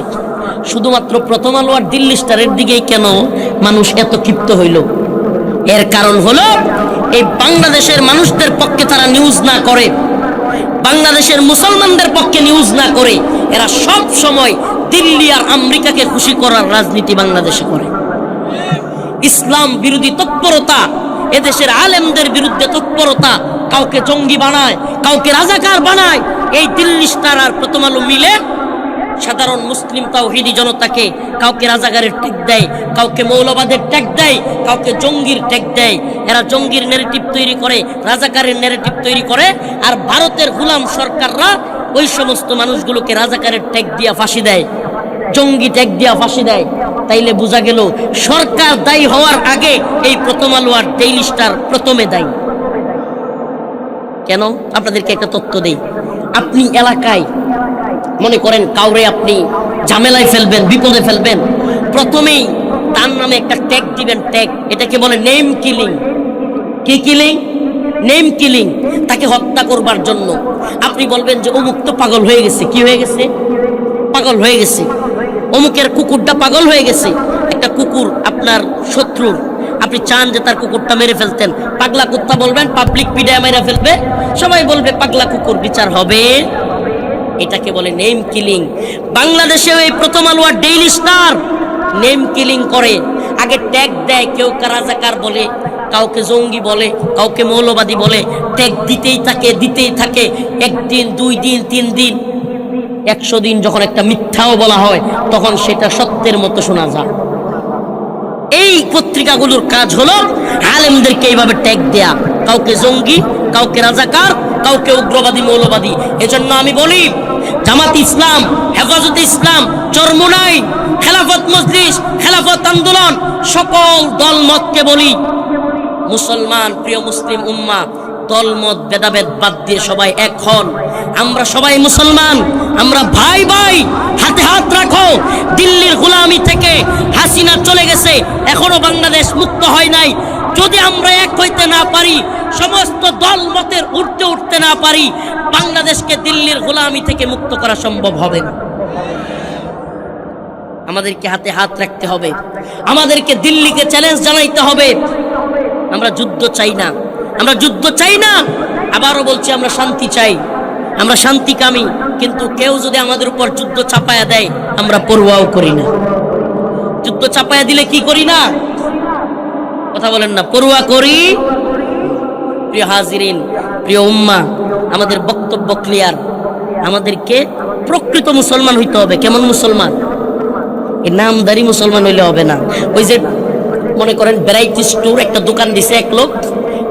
Speaker 1: শুধুমাত্র প্রথম আলো আর দিল্লি স্টারের দিকেই কেন মানুষ এত ক্ষিপ্ত হইল? এর কারণ হলো এই বাংলাদেশের মানুষদের পক্ষে তারা নিউজ না করে, বাংলাদেশের মুসলমানদের পক্ষে নিউজ না করে, এরা সব সময় দিল্লি আর আমেরিকাকে খুশি করার রাজনীতি বাংলাদেশে করে। ইসলাম বিরোধী তৎপরতা, এদেশের আলেমদের বিরুদ্ধে তৎপরতা, কাউকে জঙ্গি বানায়, কাউকে রাজাকার বানায়। এই দিল্লি স্টার আর প্রথম আলো মিলে সাধারণ মুসলিম তাওহীদি জনতাকে কাউকে রাজাকারের ট্যাগ দেয়, কাউকে মৌলবাদের ট্যাগ দেয়, কাউকে জঙ্গির ট্যাগ দেয়। এরা জঙ্গির ন্যারেটিভ তৈরি করে, রাজাকারের ন্যারেটিভ তৈরি করে, আর ভারতের গোলাম সরকাররা ওই সমস্ত মানুষগুলোকে রাজাকারের ট্যাগ দিয়া ফাঁসি দেয়, জঙ্গি ট্যাগ দিয়া ফাঁসি দেয়। তাইলে বোঝা গেল সরকার দায়ী হওয়ার আগে এই প্রথম আলো আর ডেইলি স্টার প্রথমে দায়ী। কেন? আপনাদেরকে একটা তথ্য দেই। আপনি এলাকায় মনে করেন কাউরে আপনি ঝামেলায় ফেলবেন, বিপদে ফেলবেন, প্রথমেই তার নামে একটা ট্যাগ দিবেন, ট্যাগ। এটাকে বলে নেম কিলিং। কি কিলিং? Name killing. তাকে হত্যা করবার জন্য আপনি বলবেন যে অমুক তো পাগল হয়ে গেছে। কি হয়ে গেছে? পাগল হয়ে গেছে। অমুকের কুকুরটা পাগল হয়ে গেছে। একটা কুকুর আপনার শত্রুর, আপনি চান যে তার কুকুরটা মেরে ফেলতেন, পাগলা কুত্তা বলবেন, পাবলিক পিডায় মেরে ফেলবে, সবাই বলবে পাগলা কুকুর, বিচার হবে। এটাকে বলে নেম কিলিং। বাংলাদেশেও এই প্রথম আলো আর ডেইলি স্টার নেম কিলিং করে। আগে ট্যাগ দেয়, কেউ রাজাকার বলে, কাউকে জঙ্গি বলে, কাউকে মৌলবাদী বলে, ট্যাগ দিতেই থাকে, দিতেই থাকে। একদিন, 2 দিন, 3 দিন, 100 দিন যখন একটা মিথ্যাও বলা হয়, তখন সেটা সত্যের মতো শোনা যায়। এই পত্রিকাগুলোর কাজ হলো আলেমদেরকে এইভাবে ট্যাগ দেয়া, কাউকে জঙ্গি, কাউকে রাজাকার, কাউকে উগ্রবাদী, মৌলবাদী। এজন্য আমি বলি, জামাত ইসলাম, হেফাজত ইসলাম, চরমোনাই, খেলাফত মজলিস, খেলাফত আন্দোলন, সকল দলমতকে বলি, মুসলমান প্রিয় মুসলিম উম্মাহ, দলমত ভেদাভেদ বাদ দিয়ে সবাই এক হন। আমরা সবাই মুসলমান, আমরা ভাই ভাই, হাতে হাত রাখো। দিল্লির গোলামি থেকে হাসিনা চলে গেছে, এখনো বাংলাদেশ মুক্ত হয় নাই। যদি আমরা এক হইতে না পারি, সমস্ত দল মতের উঠতে না পারি, বাংলাদেশকে দিল্লির গোলামি থেকে মুক্ত করা সম্ভব হবে না। আমাদেরকে হাতে হাত রাখতে হবে, আমাদেরকে দিল্লিকে চ্যালেঞ্জ জানাইতে হবে। আমরা যুদ্ধ চাই না, আমরা যুদ্ধ চাই না। আবারও বলছি, আমরা শান্তি চাই, আমরা শান্তিকামী। কিন্তু কেউ যদি আমাদের উপর যুদ্ধ চাপায়া দেয়, আমরা পরোয়াও করি না। যুদ্ধ চাপায়া দিলে কি করি না? কথা বলেন না, পরোয়া করি। প্রিয় হাজিরিন, প্রিয় উম্মা, আমাদের বক্তব্য ক্লিয়ার। আমাদেরকে প্রকৃত মুসলমান হইতে হবে। কেমন মুসলমান? এই নামদারি মুসলমান হইলে হবে না। ওই যে মনে করেন ভ্যারাইটি স্টোর একটা দোকান দিছে এক লোক,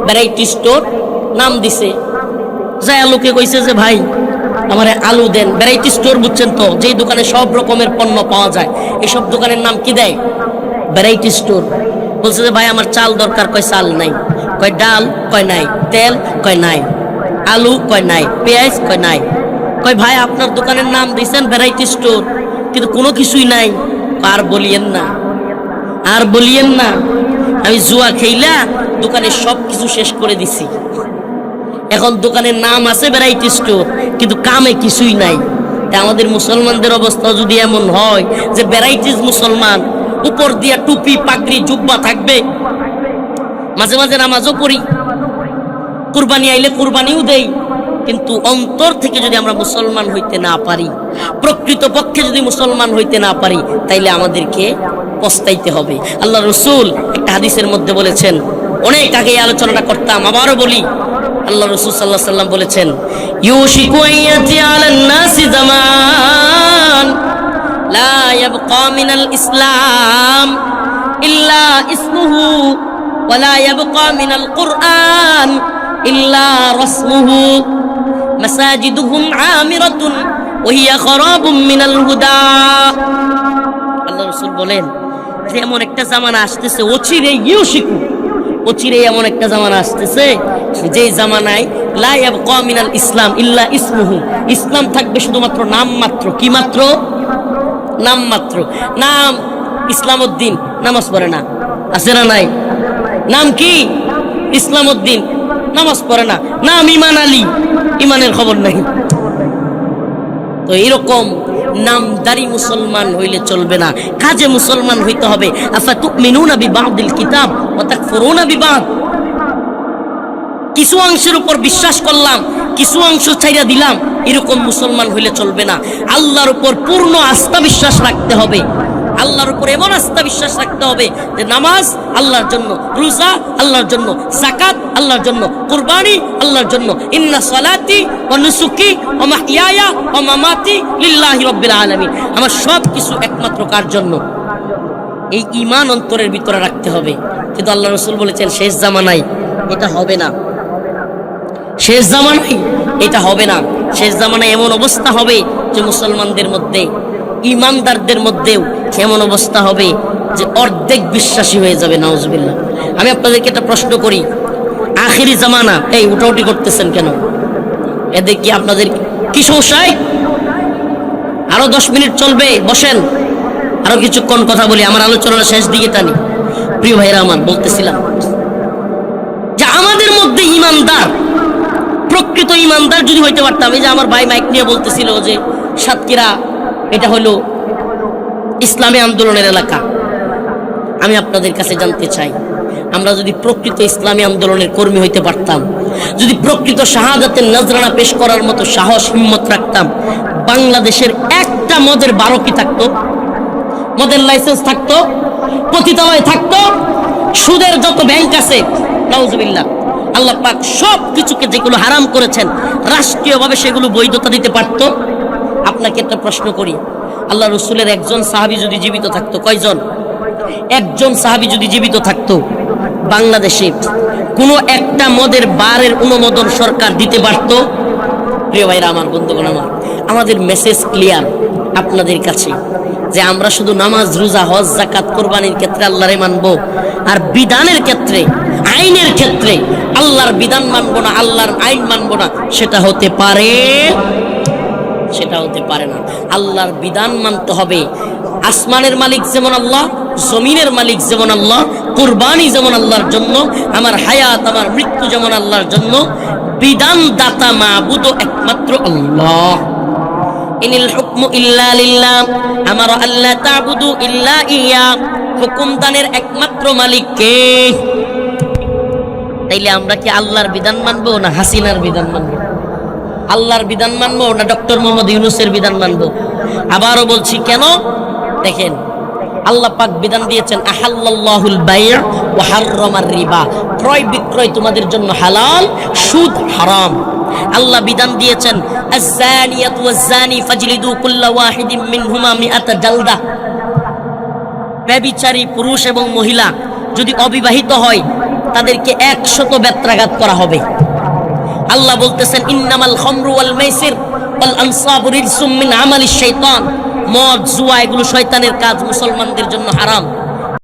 Speaker 1: ভ্যারাইটি স্টোর নাম দিছে, যায় লোকে কইছে যে ভাই আমার আলু দেন। ভ্যারাইটি স্টোর বুঝছেন তো, যেই দোকানে সব রকমের পণ্য পাওয়া যায়, এসব দোকানের নাম কি দেয়? Variety store. বলছে যে ভাই আমার চাল দরকার, কয় চাল নাই। কয় ডাল, কয় নাই। তেল, কয় নাই। আলু, কয় নাই। পেঁয়াজ, কয় নাই। কয় ভাই আপনার দোকানের নাম দিয়েছেন ভ্যারাইটি স্টোর, কিন্তু কোনো কিছুই নাই। আর বলিয়েন না, আর বলিয়েন না, আমি জুয়া খেইলা দোকানের সব কিছু শেষ করে দিছি। এখন দোকানের নাম আছে ভ্যারাইটি স্টোর, কিন্তু কামে কিছুই নাই। তা আমাদের মুসলমানদের অবস্থা যদি এমন হয় যে ভ্যারাইটিস মুসলমান, উপর দিয়া টুপি পাগড়ি জুব্বা থাকবে, মাঝে মাঝে নামাজও পড়ি, কুরবানি আইলে কুরবানিও দেই, কিন্তু অন্তর থেকে যদি আমরা মুসলমান হইতে না পারি, প্রকৃত পক্ষে যদি মুসলমান হইতে না পারি, তাইলে আমাদেরকে পস্তাইতে হবে। আল্লাহ রসুল একটা হাদিসের মধ্যে বলেছেন, অনেক আগে আলোচনাটা করতাম, আবারও বলি। আল্লাহ রসুল সাল্লাল্লাহু আলাইহি ওয়াসাল্লাম বলেছেন, ইউশিকু আইয়াতি আলান নাসি জামান লা ইয়াবকা মিনাল ইসলাম ইল্লা ইসমুহু ওয়া লা ইয়াবকা মিনাল কুরআন ইল্লা রাসমুহু মাসাজিদুহুম আমিরাতুন ওয়া হিয়া খারাবুম মিনাল হুদা। আল্লাহ রাসূল বলেন যে এমন একটা জামানা আসতেছে, অচিরে ইউশিকু, অচিরে এমন একটা জামানা আসতেছে যে জামানায় লা ইয়াবকা মিনাল ইসলাম ইল্লা ইসমুহু, ইসলাম থাকবে শুধুমাত্র নাম মাত্র। কি মাত্র? নাম মাত্র। নাম ইসলামউদ্দিন, নামাজ পড়ে না, আছে না নাই? নাম কি? ইসলামউদ্দিন, নামাজ পড়ে না। নাম ইমান আলী, ইমানের খবর নাই। তো এরকম নামদারি মুসলমান হইলে চলবে না, কাজে মুসলমান হইতে হবে। আফাতুমিনুনা বিবাদিল কিতাব ওয়া তাকফুরুনা বিবাদ, কিছু অংশের উপর বিশ্বাস করলাম, কিছু অংশ ছাইড়া দিলাম, এরকম মুসলমান হইলে চলবে না। আল্লাহর উপর পূর্ণ আস্থা বিশ্বাস রাখতে হবে। আল্লাহর উপর এমন আস্থা বিশ্বাস রাখতে হবে যে নামাজ আল্লাহর জন্য, রোজা আল্লাহর জন্য, যাকাত আল্লাহর জন্য, কুরবানি আল্লাহর জন্য। ইন্না সালাতি ওয়া নুসুকি ওয়া মাহইয়ায়া ওয়া মামাতি লিল্লাহি রাব্বিল আলামিন, আমার সব কিছু একমাত্র কার জন্য? এই ঈমান অন্তরের ভিতরে রাখতে হবে। কিন্তু আল্লাহ রাসূল বলেছেন শেষ জামানায় এটা হবে না, শেষ জামানায় এটা হবে না। শেষ জামানায় এমন অবস্থা হবে যে মুসলমানদের মধ্যে, ইমানদারদের মধ্যেও এমন অবস্থা হবে যে অর্ধেক বিশ্বাসী হয়ে যাবে। নাউজুবিল্লাহ। আমি আপনাদেরকে একটা প্রশ্ন করি, আখিরি জামানা, এই উঠাউটি করতেছেন কেন? এদের কি আপনাদের কি সমস্যায়? আরো 10 মিনিট চলবে, বসেন, আরো কিছুক্ষণ কথা বলি, আমার আলোচনার শেষ দিকে টানি। প্রিয় ভাইরা আমার, বলতেছিলাম যে আমাদের মধ্যে ইমানদার, প্রকৃত ইমানদার যদি হইতে পারতাম। এই যে আমার ভাই মাইক নিয়ে বলতেছিল যে সাতক্ষীরা এটা হলো ইসলামী আন্দোলনের এলাকা। আমি আপনাদের কাছে জানতে চাই, আমরা যদি প্রকৃত ইসলামী আন্দোলনের কর্মী হইতে পারতাম, যদি প্রকৃত শাহাদাতের নজরানা পেশ করার মতো সাহস হিম্মত রাখতাম, বাংলাদেশের একটা মদের বারোকি থাকতো, মদের লাইসেন্স থাকতো, পতিতালয় থাকতো, সুদের যত ব্যাংক আছে, নাউজুবিল্লাহ, আল্লাহ পাক সব কিছুকে যেগুলো হারাম করেছেন রাষ্ট্রীয়ভাবে সেগুলো বৈধতা দিতে পারতো। আপনাকে একটা প্রশ্ন করি, আল্লাহ রসুলের একজন সাহাবী যদি জীবিত থাকতো, কয়জন? একজন সাহাবী যদি জীবিত থাকতো, বাংলাদেশে কোনো একটা মদের বারের অনুমোদন সরকার দিতে পারতো? প্রিয় ভাইরা আমার, বন্ধুগণ আমার, আমাদের মেসেজ ক্লিয়ার আপনাদের কাছে। যে আমরা শুধু নামাজ রোজা হজ যাকাত কুরবানির ক্ষেত্রে আল্লাহরে মানবো, আর বিধানের ক্ষেত্রে আইনের ক্ষেত্রে আল্লাহর বিধান মানবো না, আল্লাহর আইন মানবো না, সেটা হতে পারে না। আল্লাহর বিধান মানতে হবে। আসমানের মালিক যেমন আল্লাহ, জমিনের মালিক যেমন আল্লাহ, কুরবানি যেমন আল্লাহর জন্য, আমার হায়াত আমার মৃত্যু যেমন আল্লাহর জন্য, বিধান দাতা মাবুদ একমাত্র আল্লাহ। ইনিল হুকমু ইল্লা লিল্লাহ, আমারা আল্লাহ তা'বুদু ইল্লা ইয়া। হুকুম দানের একমাত্র মালিক কে? তাইলে আমরা কি আল্লাহর বিধান মানবো না হাসিনার বিধান মানবো? আল্লাহর বিধান মানবো না ডক্টর মোহাম্মদ ইউনূসের বিধান মানবো? আবারও বলছি, কেন? দেখেন, আল্লাহ পাক বিধান দিয়েছেন আহাল্লাল্লাহুল বাই' ওয়া হাররামার রিবা, ক্রয় বিক্রয় তোমাদের জন্য হালাল, সুদ হারাম। আল্লাহ বিধান দিয়েছেন আয-যানিয়াতু ওয়াজ-যানি ফাজলিদু কুল্লা ওয়াহিদিম মিনহুমা মিআতা জালদা। ব্যভিচারী পুরুষ এবং মহিলা যদি অবিবাহিত হয় তাদেরকে 100 বেত্রাঘাত করা হবে। আল্লাহ বলতেছেন ইন্নামাল খামরু ওয়াল মাইসির ওয়াল আনসাবু রিজসুম মিন আমালিশ শাইতান, মদ জুয়া এগুলো শয়তানের কাজ, মুসলমানদের জন্য হারাম।